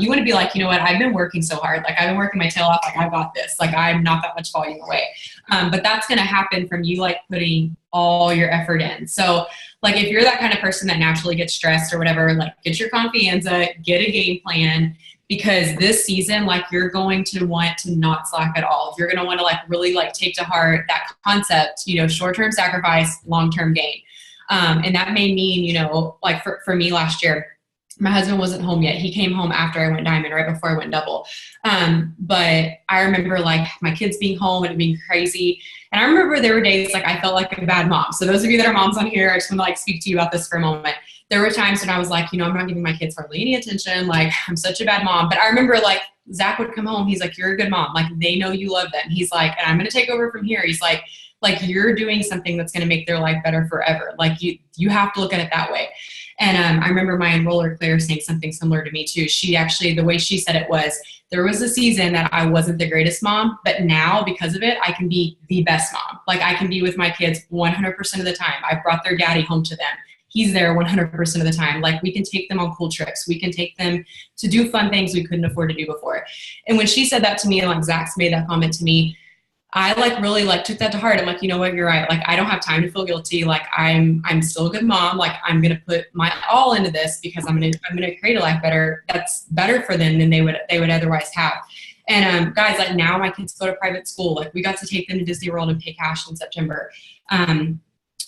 want to be like, you know what, I've been working so hard. Like I've been working my tail off. Like I got this, like I'm not that much volume away. But that's going to happen from you, like putting all your effort in. So like, if you're that kind of person that naturally gets stressed or whatever, like get your confianza, get a game plan, because this season, like you're going to want to not slack at all. You're going to want to like really like take to heart that concept, short-term sacrifice, long-term gain. And that may mean, like for me last year, My husband wasn't home yet. He came home after I went diamond, right before I went double. But I remember like my kids being home and it being crazy. And I remember there were days like I felt like a bad mom. So those of you that are moms on here, I just want to like speak to you about this for a moment. There were times when I was like, I'm not giving my kids hardly any attention. Like I'm such a bad mom. But I remember like Zach would come home. He's like, you're a good mom. Like they know you love them. He's like, and I'm going to take over from here. He's like you're doing something that's going to make their life better forever. Like you have to look at it that way. And I remember my enroller, Claire, saying something similar to me too. She actually, the way she said it was, there was a season that I wasn't the greatest mom, but now because of it, I can be the best mom. Like I can be with my kids 100% of the time. I brought their daddy home to them. He's there 100% of the time. Like we can take them on cool trips. We can take them to do fun things we couldn't afford to do before. And when she said that to me, and like Zach's made that comment to me, I like really like took that to heart. I'm like, you know what, you're right. Like, I don't have time to feel guilty. Like I'm still a good mom. Like I'm going to put my all into this because I'm going to create a life that's better for them than they would otherwise have. And guys, like now my kids go to private school. Like we got to take them to Disney World and pay cash in September.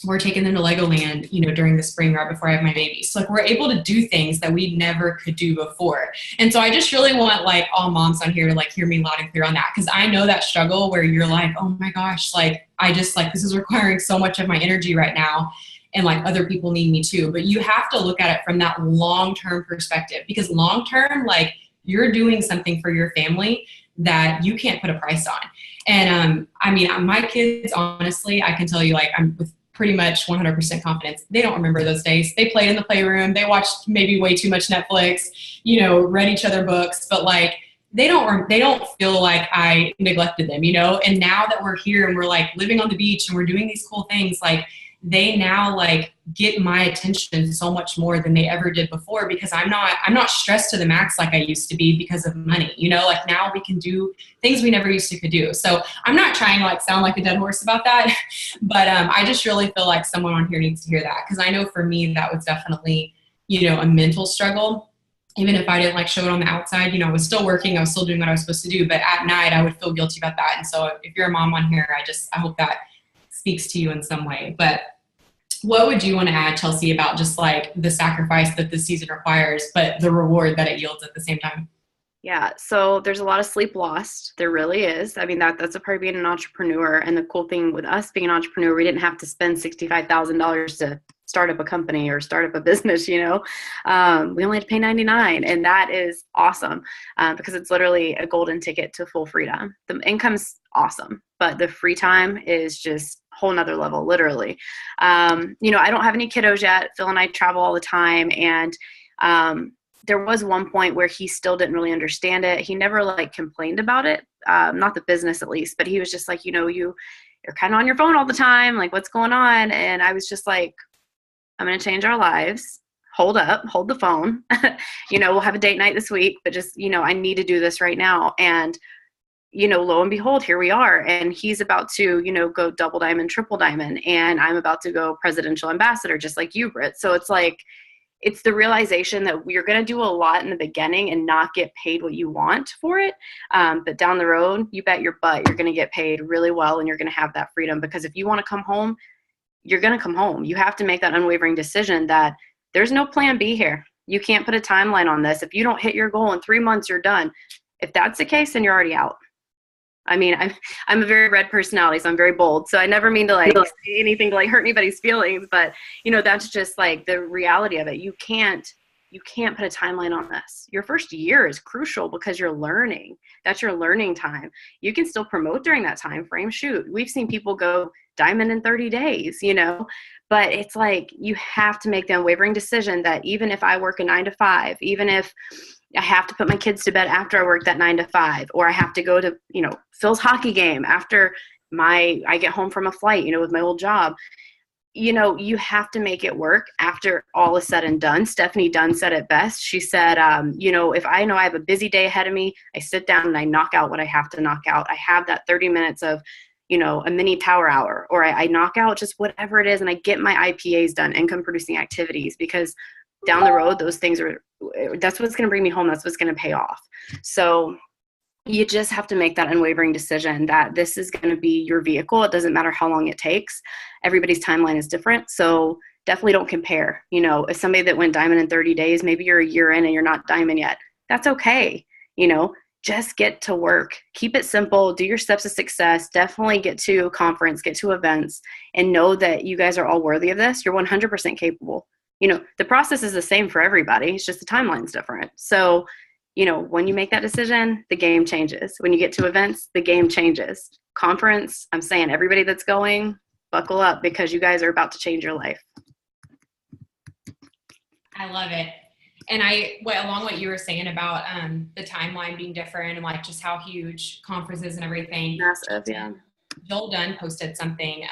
We're taking them to Legoland, during the spring right before I have my baby. So like we're able to do things that we never could do before. And so I just really want like all moms on here to like hear me loud and clear on that. Cause I know that struggle where you're like, oh my gosh, like I just like, this is requiring so much of my energy right now. And like other people need me too. But you have to look at it from that long-term perspective, because long-term, like you're doing something for your family that you can't put a price on. And I mean, my kids, honestly, I can tell you, like I'm with pretty much 100% confidence, they don't remember those days. They played in the playroom. They watched maybe way too much Netflix, read each other books, but like they don't feel like I neglected them, And now that we're here and we're like living on the beach and we're doing these cool things, like they now like get my attention so much more than they ever did before, because I'm not stressed to the max like I used to be because of money, like now we can do things we never used to could do. So I'm not trying to like sound like a dead horse about that, but I just really feel like someone on here needs to hear that. Cause I know for me, that was definitely, a mental struggle. Even if I didn't like show it on the outside, I was still working, I was still doing what I was supposed to do, but at night I would feel guilty about that. And so if you're a mom on here, I hope that speaks to you in some way. But what would you want to add, Chelsea, about just like the sacrifice that this season requires, but the reward that it yields at the same time? Yeah, so there's a lot of sleep lost. There really is. I mean, that's a part of being an entrepreneur. And the cool thing with us being an entrepreneur, we didn't have to spend $65,000 to start up a company or start up a business, we only had to pay $99. And that is awesome because it's literally a golden ticket to full freedom. The income's awesome, but the free time is just a whole nother level, literally. I don't have any kiddos yet. Phil and I travel all the time. And there was one point where he still didn't really understand it. He never like complained about it, not the business at least, but he was just like, you're kind of on your phone all the time. Like, what's going on? And I was just like, I'm going to change our lives. Hold the phone. We'll have a date night this week, but just, I need to do this right now. And, lo and behold, here we are. And he's about to, go double diamond, triple diamond. And I'm about to go presidential ambassador, just like you, Britt. So it's like, it's the realization that we're going to do a lot in the beginning and not get paid what you want for it. But down the road, you bet your butt you're going to get paid really well and you're going to have that freedom. Because if you want to come home, you're going to come home. You have to make that unwavering decision that there's no plan B here. You can't put a timeline on this. If you don't hit your goal in 3 months, you're done. If that's the case, then you're already out. I mean, I'm a very red personality, so I'm very bold. So I never mean to like say anything to like hurt anybody's feelings, but that's just like the reality of it. You can't put a timeline on this. Your first year is crucial because you're learning. That's your learning time. You can still promote during that time frame. Shoot, we've seen people go diamond in 30 days, but it's like, you have to make the unwavering decision that even if I work a 9 to 5, even if I have to put my kids to bed after I work that 9 to 5, or I have to go to, Phil's hockey game after I get home from a flight, with my old job, you have to make it work after all is said and done. Stephanie Dunn said it best. She said, if I know I have a busy day ahead of me, I sit down and I knock out what I have to knock out. I have that 30 minutes of, a mini power hour, or I knock out just whatever it is. And I get my IPAs done, income producing activities, because down the road, those things that's what's going to bring me home. That's what's going to pay off. So you just have to make that unwavering decision that this is going to be your vehicle. It doesn't matter how long it takes. Everybody's timeline is different. So definitely don't compare. You know, as somebody that went diamond in 30 days, maybe you're a year in and you're not diamond yet. That's okay. You know, just get to work. Keep it simple. Do your steps of success. Definitely get to conference, get to events, and know that you guys are all worthy of this. You're 100% capable. You know, the process is the same for everybody. It's just the timeline's different. So, you know, when you make that decision, the game changes. When you get to events, the game changes. Conference, I'm saying everybody that's going, buckle up because you guys are about to change your life. I love it. And along what you were saying about the timeline being different and like just how huge conferences and everything. Massive, yeah. Joel Dunn posted something,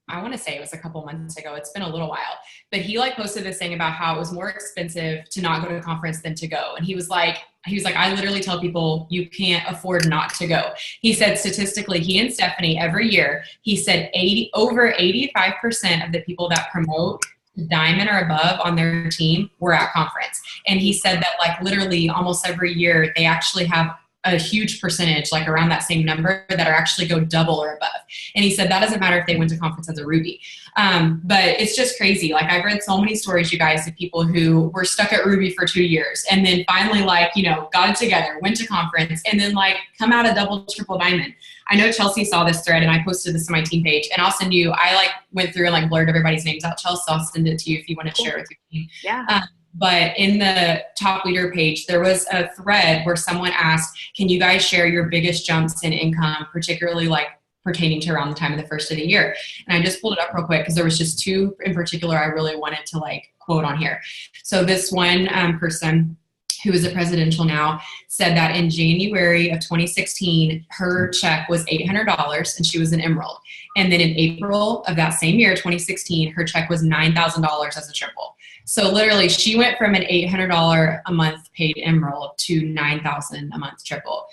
I want to say it was a couple months ago. It's been a little while, but he like posted this thing about how it was more expensive to not go to a conference than to go. And he was like, I literally tell people you can't afford not to go. He said statistically, he and Stephanie every year, he said over 85% of the people that promote diamond or above on their team were at conference. And he said that like literally almost every year they actually have a huge percentage, like around that same number, that are actually go double or above. And he said that doesn't matter if they went to conference as a Ruby. But it's just crazy. Like I've read so many stories, you guys, of people who were stuck at Ruby for 2 years and then finally like, you know, got it together, went to conference, and then like come out a double, triple diamond. I know Chelsea saw this thread and I posted this on my team page, and I'll send you, I like went through and like blurred everybody's names out. Chelsea, I'll send it to you if you want to share it with your team. Yeah. But in the top leader page, there was a thread where someone asked, can you guys share your biggest jumps in income, particularly like pertaining to around the time of the first of the year? And I just pulled it up real quick because there was just two in particular I really wanted to like quote on here. So this one person who is a presidential now said that in January of 2016, her check was $800 and she was an emerald. And then in April of that same year, 2016, her check was $9,000 as a triple. So literally she went from an $800 a month paid emerald to $9,000 a month triple.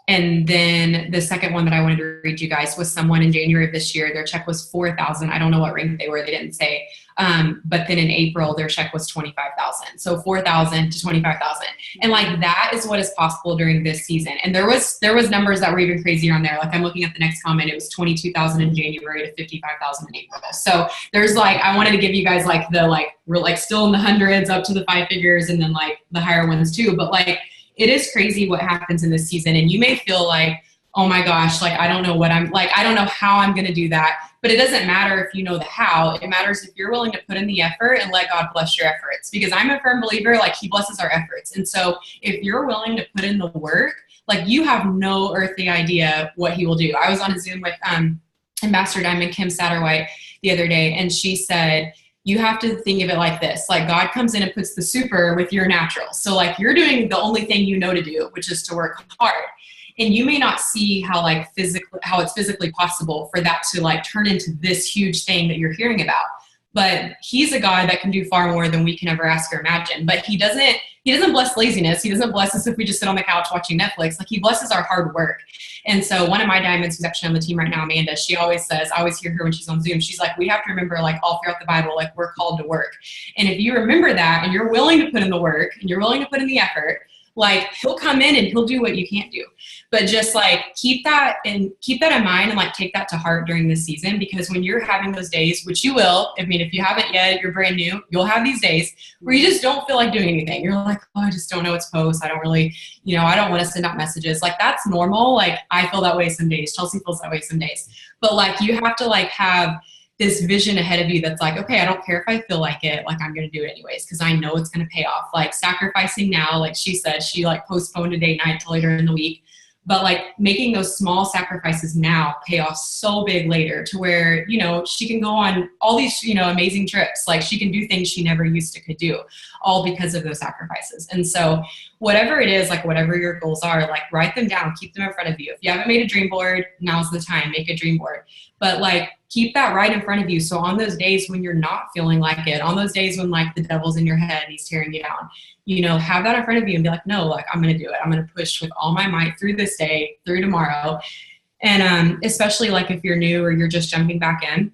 And then the second one that I wanted to read you guys was someone in January of this year, their check was $4,000. I don't know what rank they were, they didn't say. But then in April, their check was $25,000. So $4,000 to $25,000. And like, that is what is possible during this season. And there was numbers that were even crazier on there. Like I'm looking at the next comment, it was 22,000 in January to 55,000 in April. So there's like, I wanted to give you guys like the, like, we're like still in the hundreds up to the 5 figures and then like the higher ones too. But like, it is crazy what happens in this season. And you may feel like, oh my gosh, like, I don't know what I'm like, I don't know how I'm going to do that. But it doesn't matter if you know the how. It matters if you're willing to put in the effort and let God bless your efforts. Because I'm a firm believer, like he blesses our efforts. And so if you're willing to put in the work, like you have no earthly idea what he will do. I was on a Zoom with Ambassador Diamond Kim Satterwhite the other day, and she said, you have to think of it like this. Like God comes in and puts the super with your natural. So like you're doing the only thing you know to do, which is to work hard. And you may not see how it's physically possible for that to like turn into this huge thing that you're hearing about. But he's a God that can do far more than we can ever ask or imagine. But he doesn't bless laziness. He doesn't bless us if we just sit on the couch watching Netflix. Like he blesses our hard work. And so one of my diamonds who's actually on the team right now, Amanda, she always says, I always hear her when she's on Zoom. She's like, we have to remember like all throughout the Bible, like we're called to work. And if you remember that and you're willing to put in the work and you're willing to put in the effort, like he'll come in and he'll do what you can't do. But just like keep that in mind and like take that to heart during this season, because when you're having those days, which you will, I mean, if you haven't yet, you're brand new, you'll have these days where you just don't feel like doing anything. You're like, oh, I just don't know what to post. I don't really, I don't want to send out messages. Like that's normal. Like I feel that way some days. Chelsea feels that way some days. But like you have to like have this vision ahead of you that's like, okay, I don't care if I feel like it, like I'm going to do it anyways, because I know it's going to pay off. Like sacrificing now, like she said, she like postponed a date night till later in the week. But like making those small sacrifices now pay off so big later to where, she can go on all these, amazing trips. Like she can do things she never used to could do, all because of those sacrifices. And so whatever it is, like whatever your goals are, like write them down, keep them in front of you. If you haven't made a dream board, now's the time, make a dream board. But like keep that right in front of you. So on those days when you're not feeling like it, on those days when like the devil's in your head, he's tearing you down, have that in front of you and be like, no, like I'm going to do it. I'm going to push with all my might through this day, through tomorrow. And especially like if you're new or you're just jumping back in,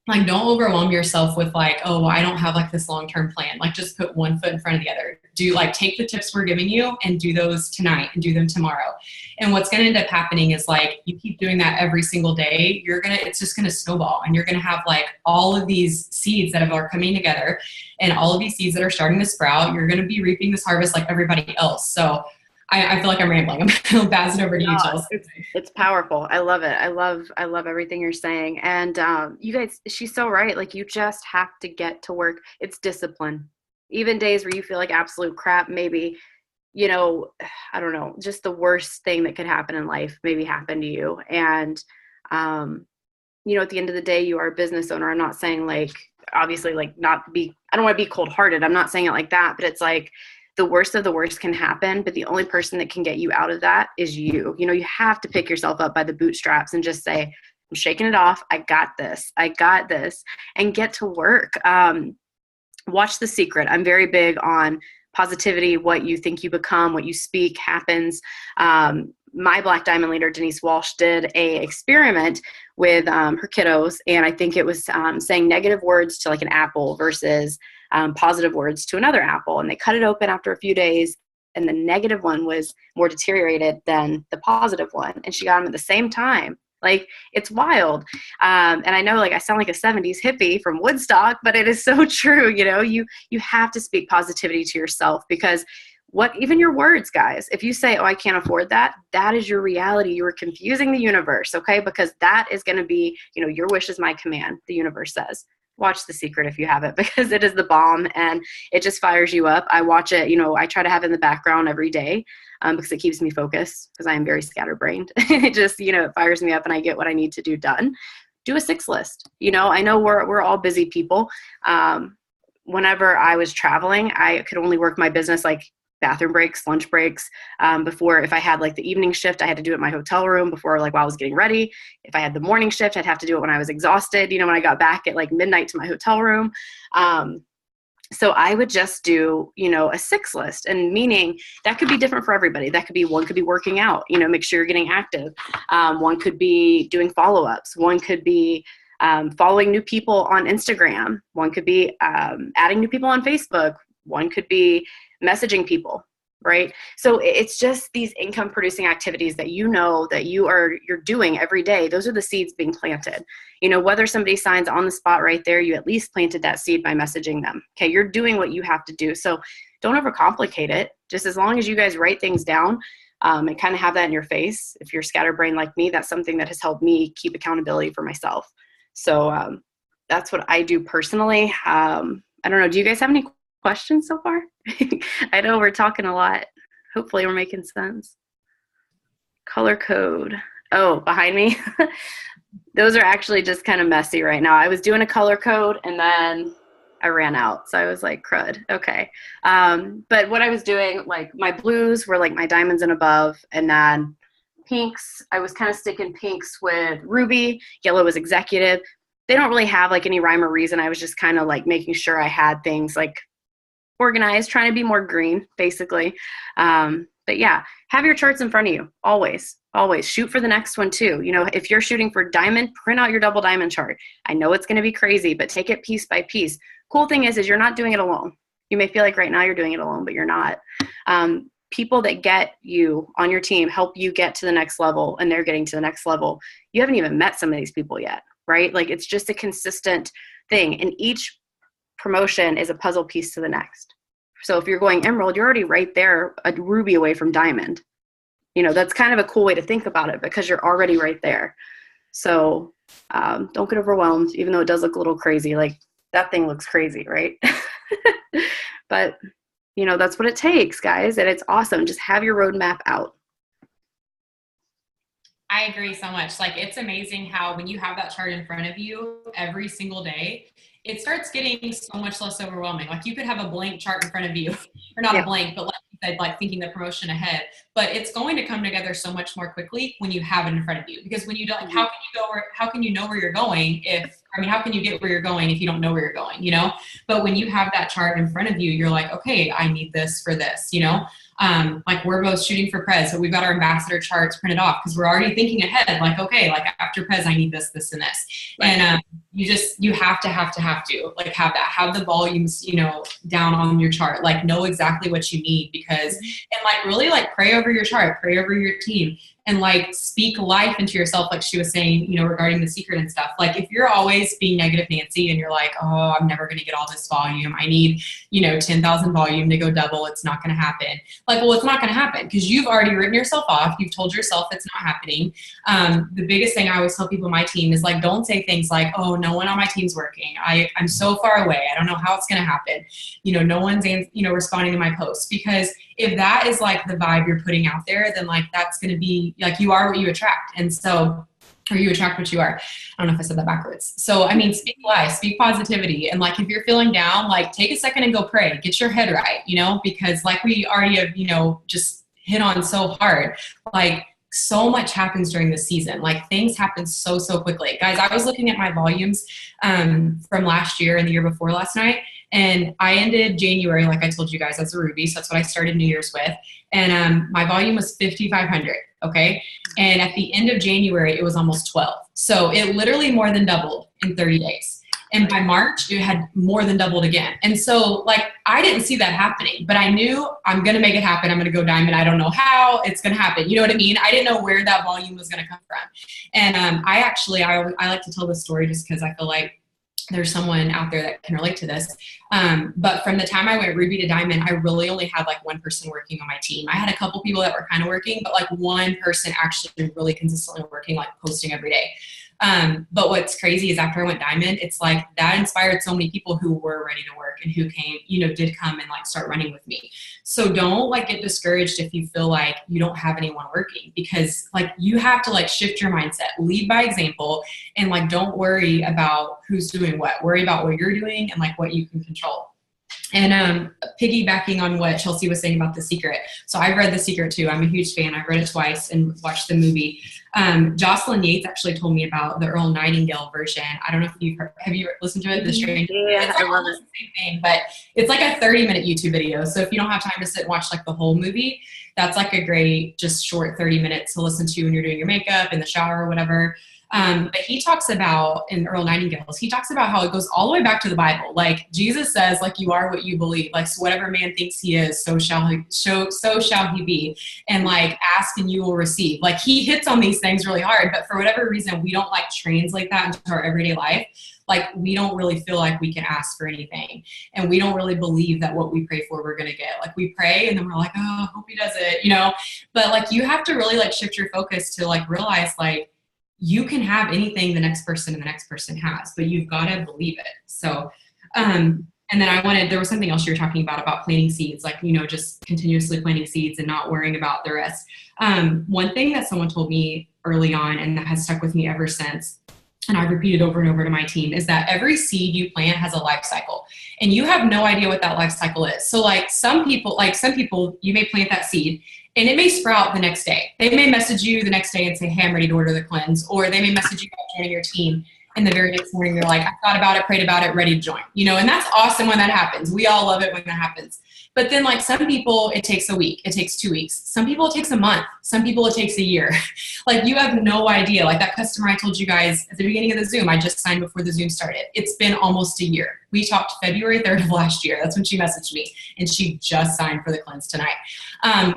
like, don't overwhelm yourself with like, oh, I don't have like this long-term plan. Like, just put one foot in front of the other. Do like, take the tips we're giving you and do those tonight and do them tomorrow. And what's going to end up happening is like, you keep doing that every single day, it's just going to snowball, and you're going to have like all of these seeds that are coming together, and all of these seeds that are starting to sprout. You're going to be reaping this harvest like everybody else. So I feel like I'm rambling. I'm going to pass it over to you, Chelsea. It's powerful. I love it. I love everything you're saying. And you guys, she's so right. Like, you just have to get to work. It's discipline. Even days where you feel like absolute crap, maybe, you know, I don't know, just the worst thing that could happen in life maybe happen to you. And, you know, at the end of the day, you are a business owner. I'm not saying like, obviously, like, I don't want to be cold hearted. I'm not saying it like that, but it's like, the worst of the worst can happen, but the only person that can get you out of that is you. You know, you have to pick yourself up by the bootstraps and just say, I'm shaking it off. I got this, and get to work. Watch The Secret. I'm very big on positivity. What you think you become, what you speak happens. My Black Diamond leader, Denise Walsh, did a experiment with her kiddos. And I think it was saying negative words to like an apple versus positive words to another apple. And they cut it open after a few days, and the negative one was more deteriorated than the positive one. And she got them at the same time. Like, it's wild. And I know, like, I sound like a 70s hippie from Woodstock, but it is so true. You know, you have to speak positivity to yourself, because even your words, guys, if you say, oh, I can't afford that, that is your reality. You are confusing the universe. Okay. Because that is going to be, you know, your wish is my command. The universe says. Watch The Secret if you haven't, because it is the bomb and it just fires you up. I watch it, you know, I try to have it in the background every day because it keeps me focused, because I am very scatterbrained. It just, you know, it fires me up and I get what I need to do done. Do a 6 list. You know, I know we're all busy people. Whenever I was traveling, I could only work my business like bathroom breaks, lunch breaks. Before, if I had like the evening shift, I had to do it in my hotel room before, like while I was getting ready. If I had the morning shift, I'd have to do it when I was exhausted, you know, when I got back at like midnight to my hotel room. So I would just do, you know, a 6 list, and meaning that could be different for everybody. That could be, one could be working out, you know, make sure you're getting active. One could be doing follow-ups. One could be following new people on Instagram. One could be adding new people on Facebook. One could be messaging people, right? So it's just these income producing activities that you know that you're doing every day. Those are the seeds being planted. You know, whether somebody signs on the spot right there, you at least planted that seed by messaging them. Okay, you're doing what you have to do. So don't overcomplicate it. Just as long as you guys write things down and kind of have that in your face. If you're scatterbrained like me, that's something that has helped me keep accountability for myself. So that's what I do personally. I don't know. Do you guys have any questions so far? I know we're talking a lot. Hopefully we're making sense. Color code. Oh, behind me. Those are actually just kind of messy right now. I was doing a color code and then I ran out. So I was like, crud. Okay. But what I was doing, like my blues were like my diamonds and above. And then pinks, I was kind of sticking pinks with ruby. Yellow was executive. They don't really have like any rhyme or reason. I was just kind of like making sure I had things like organized, trying to be more green, basically. But yeah, have your charts in front of you. Always shoot for the next one too. You know, if you're shooting for diamond, print out your double diamond chart. I know it's going to be crazy, but take it piece by piece. Cool thing is you're not doing it alone. You may feel like right now you're doing it alone, but you're not. People that get you on your team help you get to the next level, and they're getting to the next level. You haven't even met some of these people yet, right? Like, it's just a consistent thing. And each promotion is a puzzle piece to the next. So if you're going emerald, you're already right there, a ruby away from diamond. You know, that's kind of a cool way to think about it, because you're already right there. So don't get overwhelmed, even though it does look a little crazy. Like, that thing looks crazy, right? But, you know, that's what it takes, guys. And it's awesome. Just have your roadmap out. I agree so much. Like, it's amazing how when you have that chart in front of you every single day, it starts getting so much less overwhelming. Like, you could have a blank chart in front of you, or not a blank, but like you said, like thinking the promotion ahead, but it's going to come together so much more quickly when you have it in front of you. Because when you don't, like, how can you know where you're going if I mean, how can you get where you're going if you don't know where you're going, you know? But when you have that chart in front of you, you're like, okay, I need this for this, you know? Like we're both shooting for Prez, so we've got our ambassador charts printed off because we're already thinking ahead, like, okay, like after Prez, I need this, this, and this. Right. And you have to like have the volumes, you know, down on your chart, like know exactly what you need because, and like really like pray over your chart, pray over your team. And like speak life into yourself, like she was saying, you know, regarding the secret and stuff. Like if you're always being negative Nancy and you're like, oh, I'm never going to get all this volume. I need, you know, 10,000 volume to go double. It's not going to happen. Like, well, it's not going to happen because you've already written yourself off. You've told yourself it's not happening. The biggest thing I always tell people on my team is like, don't say things like, oh, no one on my team's working. I'm so far away. I don't know how it's going to happen. You know, no one's, you know, responding to my posts because if that is like the vibe you're putting out there, then like that's going to be like you are what you attract. And so, or you attract what you are. I don't know if I said that backwards. So, I mean, speak life, speak positivity. And like if you're feeling down, like take a second and go pray, get your head right, you know, because like we already have, you know, just hit on so hard, like so much happens during the season. Like things happen so quickly. Guys, I was looking at my volumes from last year and the year before last night. And I ended January, like I told you guys, as a Ruby. So that's what I started New Year's with. And my volume was 5,500. Okay. And at the end of January, it was almost 12. So it literally more than doubled in 30 days. And by March, it had more than doubled again. And so like, I didn't see that happening, but I knew I'm going to make it happen. I'm going to go diamond. I don't know how it's going to happen. You know what I mean? I didn't know where that volume was going to come from. And I like to tell this story just because I feel like there's someone out there that can relate to this. But from the time I went Ruby to Diamond, I really only had like one person working on my team. I had a couple people that were kind of working, but like one person actually really consistently working, like posting every day. But what's crazy is after I went Diamond, it's like that inspired so many people who were ready to work and who came, you know, did come and like start running with me. So don't like get discouraged if you feel like you don't have anyone working, because like you have to like shift your mindset, lead by example, and like don't worry about who's doing what. Worry about what you're doing and like what you can control. And piggybacking on what Chelsea was saying about The Secret. So I've read The Secret too. I'm a huge fan. I've read it twice and watched the movie. Jocelyn Yates actually told me about the Earl Nightingale version. I don't know if have you listened to it? The Strange. Yeah, I love it. Same thing, but it's like a 30-minute YouTube video. So if you don't have time to sit and watch like the whole movie, that's like a great just short 30 minutes to listen to when you're doing your makeup, in the shower or whatever. But he talks about, in Earl Nightingale's, he talks about how it goes all the way back to the Bible. Like Jesus says, like, you are what you believe. Like, so whatever man thinks he is, so shall he be. And like, ask and you will receive. Like, he hits on these things really hard, but for whatever reason, we don't like translate that into our everyday life. Like, we don't really feel like we can ask for anything. And we don't really believe that what we pray for, we're going to get. Like, we pray and then we're like, oh, I hope he does it, you know? But like, you have to really like shift your focus to like realize like, you can have anything the next person and the next person has, but you've got to believe it. So, and then there was something else you were talking about planting seeds, like, you know, just continuously planting seeds and not worrying about the rest. One thing that someone told me early on and that has stuck with me ever since, and I've repeated over and over to my team, is that every seed you plant has a life cycle and you have no idea what that life cycle is. So like some people, you may plant that seed and it may sprout the next day. They may message you the next day and say, hey, I'm ready to order the cleanse. Or they may message you about joining your team. And the very next morning, you're like, I thought about it, prayed about it, ready to join. You know, and that's awesome when that happens. We all love it when that happens. But then like some people, it takes a week, it takes 2 weeks. Some people, it takes a month. Some people, it takes a year. Like you have no idea. Like that customer I told you guys at the beginning of the Zoom, I just signed before the Zoom started. It's been almost a year. We talked February 3rd of last year. That's when she messaged me and she just signed for the cleanse tonight.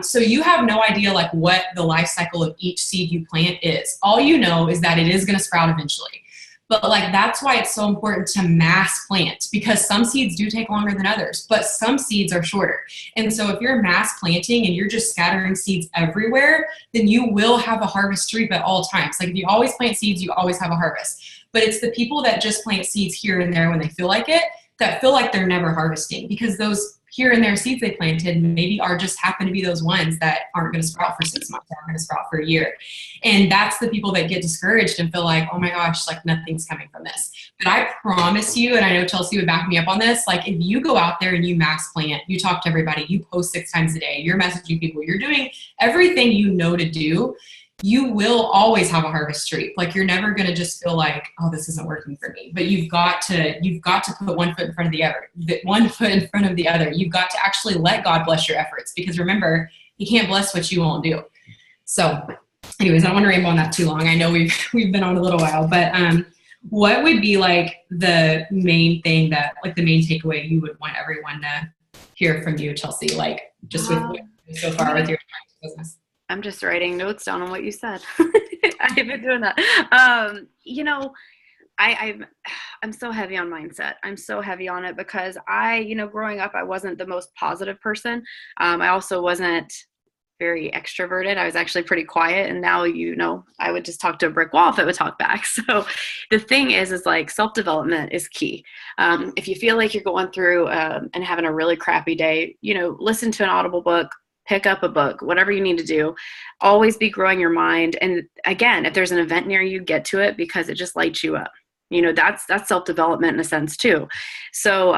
So you have no idea like what the life cycle of each seed you plant is. All you know is that it is going to sprout eventually. But like, that's why it's so important to mass plant, because some seeds do take longer than others, but some seeds are shorter. And so if you're mass planting and you're just scattering seeds everywhere, then you will have a harvest reap at all times. Like if you always plant seeds, you always have a harvest. But it's the people that just plant seeds here and there when they feel like it, that feel like they're never harvesting, because those here and there seeds they planted maybe are just happen to be those ones that aren't going to sprout for 6 months, aren't going to sprout for a year. And that's the people that get discouraged and feel like, oh my gosh, like nothing's coming from this. But I promise you, and I know Chelsea would back me up on this, like if you go out there and you mass plant, you talk to everybody, you post 6 times a day, you're messaging people, you're doing everything you know to do, you will always have a harvest streak. Like you're never going to just feel like, oh, this isn't working for me. But you've got to put one foot in front of the other. You've got to actually let God bless your efforts, because remember, He can't bless what you won't do. So, anyways, I don't want to ramble on that too long. I know we've been on a little while, but what would be like the main thing that, like the main takeaway you would want everyone to hear from you, Chelsea? Like just with what you've done so far with your business. I'm just writing notes down on what you said. I've been doing that. You know, I'm so heavy on mindset. I'm so heavy on it because growing up, I wasn't the most positive person. I also wasn't very extroverted. I was actually pretty quiet. And now, I would just talk to a brick wall if it would talk back. So the thing is like self-development is key. If you feel like you're going through and having a really crappy day, listen to an Audible book, pick up a book, whatever you need to do. Always be growing your mind. And again, if there's an event near you, get to it because it just lights you up. That's self-development in a sense too. So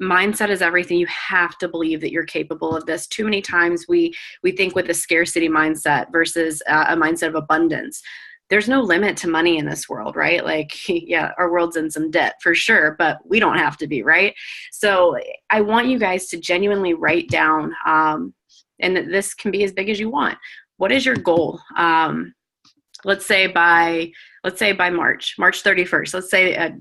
mindset is everything. You have to believe that you're capable of this. Too many times we think with a scarcity mindset versus a mindset of abundance. There's no limit to money in this world, right? Like, yeah, our world's in some debt for sure, but we don't have to be, right? So I want you guys to genuinely write down, and this can be as big as you want. What is your goal? Let's say by March 31st, let's say,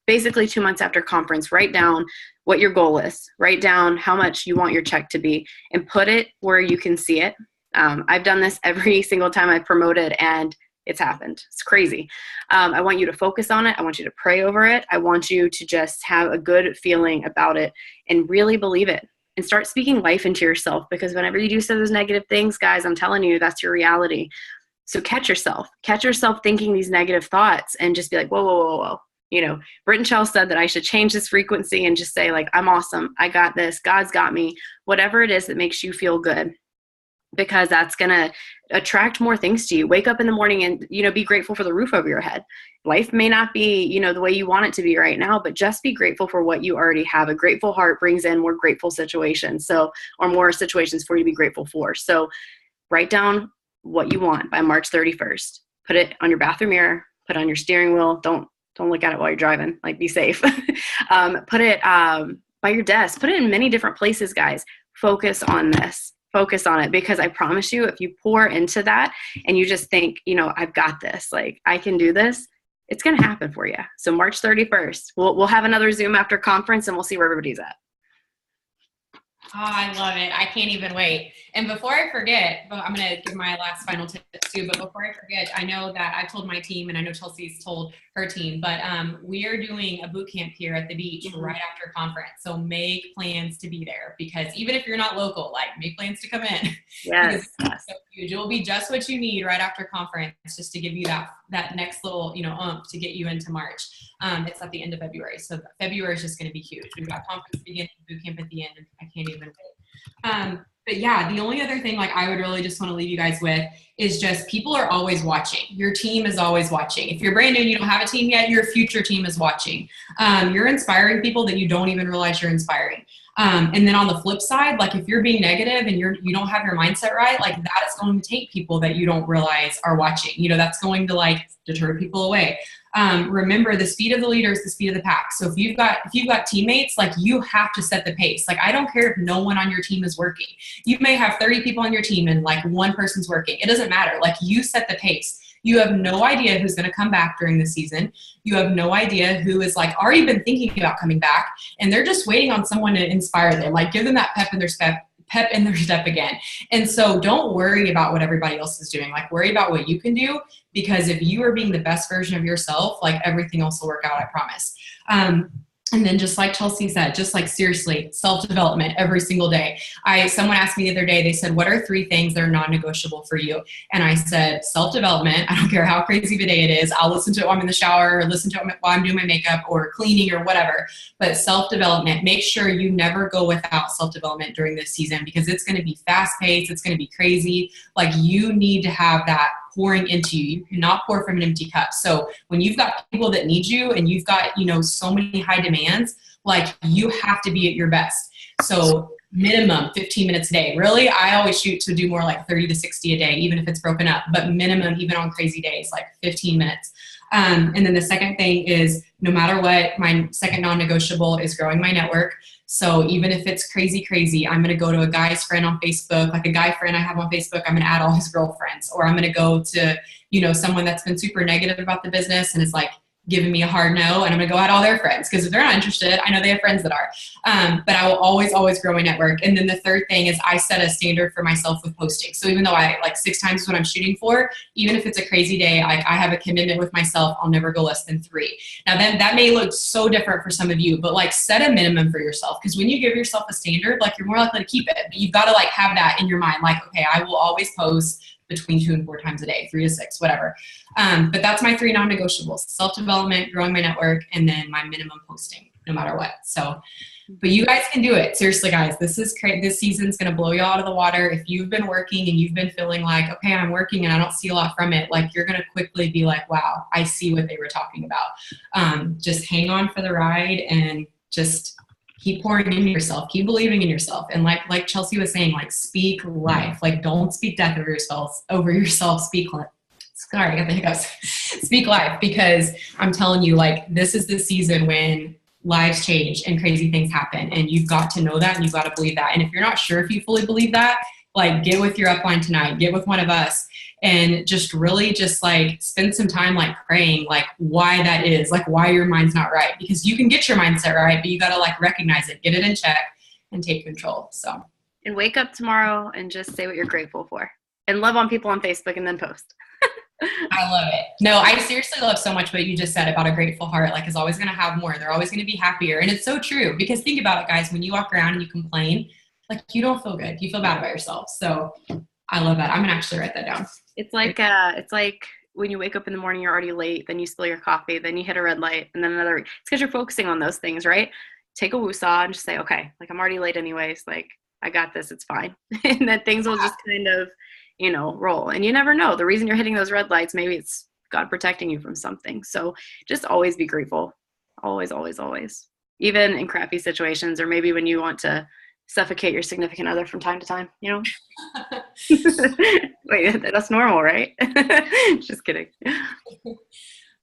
basically 2 months after conference, write down what your goal is, write down how much you want your check to be and put it where you can see it. I've done this every single time I've promoted and it's happened. It's crazy. I want you to focus on it. I want you to pray over it. I want you to just have a good feeling about it and really believe it. And start speaking life into yourself, because whenever you do say those negative things, guys, I'm telling you, that's your reality. So catch yourself thinking these negative thoughts and just be like, whoa, whoa, whoa, whoa. Britt and Chell said that I should change this frequency and just say like, I'm awesome. I got this. God's got me. Whatever it is that makes you feel good, because that's going to attract more things to you. Wake up in the morning and, be grateful for the roof over your head. Life may not be, the way you want it to be right now, but just be grateful for what you already have. A grateful heart brings in more grateful situations. Or more situations for you to be grateful for. So write down what you want by March 31st. Put it on your bathroom mirror, put it on your steering wheel. Don't look at it while you're driving, like be safe. Put it by your desk, put it in many different places, guys. Focus on this. Focus on it, because I promise you, if you pour into that and you just think, I've got this, like I can do this, it's going to happen for you. So March 31st, we'll have another Zoom after conference and we'll see where everybody's at. Oh, I love it. I can't even wait. And before I forget, I'm going to give my last final tips too, but before I forget, I know that I've told my team and I know Chelsea's told her team, but we are doing a boot camp here at the beach right after conference. So make plans to be there, because even if you're not local, like make plans to come in. Yes. It's so huge. It will be just what you need right after conference, just to give you that next little, oomph to get you into March. It's at the end of February. So February is just going to be huge. We've got conference beginning, boot camp at the end, and I can't even wait. But yeah, the only other thing like I would really just want to leave you guys with is just people are always watching. Your team is always watching. If you're brand new and you don't have a team yet, your future team is watching. You're inspiring people that you don't even realize you're inspiring. And then on the flip side, like if you're being negative and you don't have your mindset right, like that is going to take people that you don't realize are watching. That's going to like deter people away. Remember, the speed of the leader is the speed of the pack. So if you've got teammates, like you have to set the pace. Like I don't care if no one on your team is working. You may have 30 people on your team and like one person's working. It doesn't matter. Like you set the pace. You have no idea who's going to come back during the season. You have no idea who is like already been thinking about coming back, and they're just waiting on someone to inspire them. Like give them that pep in their step again. And so don't worry about what everybody else is doing. Like worry about what you can do, because if you are being the best version of yourself, like everything else will work out, I promise. And then just like Chelsea said, just like seriously, self-development every single day. Someone asked me the other day, they said, what are 3 things that are non-negotiable for you? And I said, self-development. I don't care how crazy of a day it is. I'll listen to it while I'm in the shower, or listen to it while I'm doing my makeup or cleaning or whatever. But self-development, make sure you never go without self-development during this season, because it's going to be fast-paced. It's going to be crazy. Like you need to have that pouring into you. You cannot pour from an empty cup. So when you've got people that need you and you've got, so many high demands, like you have to be at your best. So minimum 15 minutes a day. Really, I always shoot to do more like 30 to 60 a day, even if it's broken up, but minimum, even on crazy days, like 15 minutes. And then the second thing is, no matter what, my second non-negotiable is growing my network. So even if it's crazy, I'm going to go to a guy's friend on Facebook, like a guy friend I have on Facebook, I'm going to add all his girlfriends, or I'm going to go to, someone that's been super negative about the business and is like giving me a hard no, and I'm gonna go add all their friends, because if they're not interested, I know they have friends that are. But I will always grow my network. And then the third thing is, I set a standard for myself with posting. So even though I like 6 times is what I'm shooting for, even if it's a crazy day, I have a commitment with myself. I'll never go less than 3. Now then, that may look so different for some of you, but like set a minimum for yourself, because when you give yourself a standard, like you're more likely to keep it. But you've got to like have that in your mind, like, okay, I will always post between 2 and 4 times a day, 3 to 6, whatever. But that's my 3 non-negotiables: self-development, growing my network, and then my minimum posting, no matter what. So, but you guys can do it. Seriously, guys, this season's going to blow you out of the water. If you've been working and you've been feeling like, okay, I'm working and I don't see a lot from it, like you're going to quickly be like, wow, I see what they were talking about. Just hang on for the ride and just keep pouring into yourself, keep believing in yourself. And like Chelsea was saying, like speak life, like don't speak death over yourself, speak life. Sorry, I got the hiccups. Speak life, because I'm telling you, like, this is the season when lives change and crazy things happen. And you've got to know that, and you've got to believe that. And if you're not sure if you fully believe that, like get with your upline tonight, get with one of us, and just really just like spend some time like praying, like why that is, like why your mind's not right. Because you can get your mindset right, but you got to like recognize it, get it in check, and take control. So, and wake up tomorrow and just say what you're grateful for, and love on people on Facebook, and then post. I love it. No, I seriously love so much what you just said about a grateful heart. Like, is always going to have more. They're always going to be happier. And it's so true, because think about it, guys. When you walk around and you complain, like you don't feel good. You feel bad about yourself. So I love that. I'm going to actually write that down. It's like when you wake up in the morning, you're already late, then you spill your coffee, then you hit a red light, and then another. It's because you're focusing on those things, right? Take a woosah and just say, okay, like I'm already late anyways. Like I got this. It's fine. And then things will just kind of, roll. And you never know. The reason you're hitting those red lights, maybe it's God protecting you from something. So just always be grateful. Always, always, always. Even in crappy situations, or maybe when you want to suffocate your significant other from time to time, Wait, that's normal, right? Just kidding.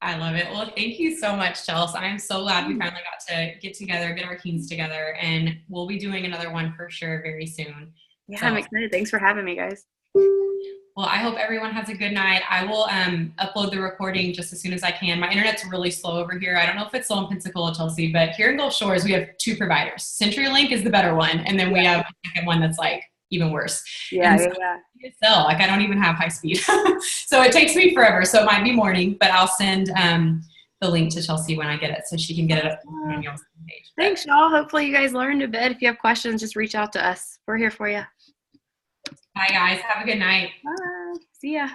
I love it. Well, thank you so much, Chelsea. I am so glad we finally got to get together, get our teams together, and we'll be doing another one for sure very soon. Yeah, so, I'm excited. Thanks for having me, guys. Well, I hope everyone has a good night. I will upload the recording just as soon as I can. My internet's really slow over here. I don't know if it's slow in Pensacola, Chelsea, but here in Gulf Shores, we have 2 providers. CenturyLink is the better one, and then we have a second one that's like even worse. Yeah. Like I don't even have high speed. So it takes me forever. So it might be morning, but I'll send the link to Chelsea when I get it so she can get it up on your page. Thanks, y'all. Hopefully you guys learned a bit. If you have questions, just reach out to us. We're here for you. Bye, guys. Have a good night. Bye. See ya.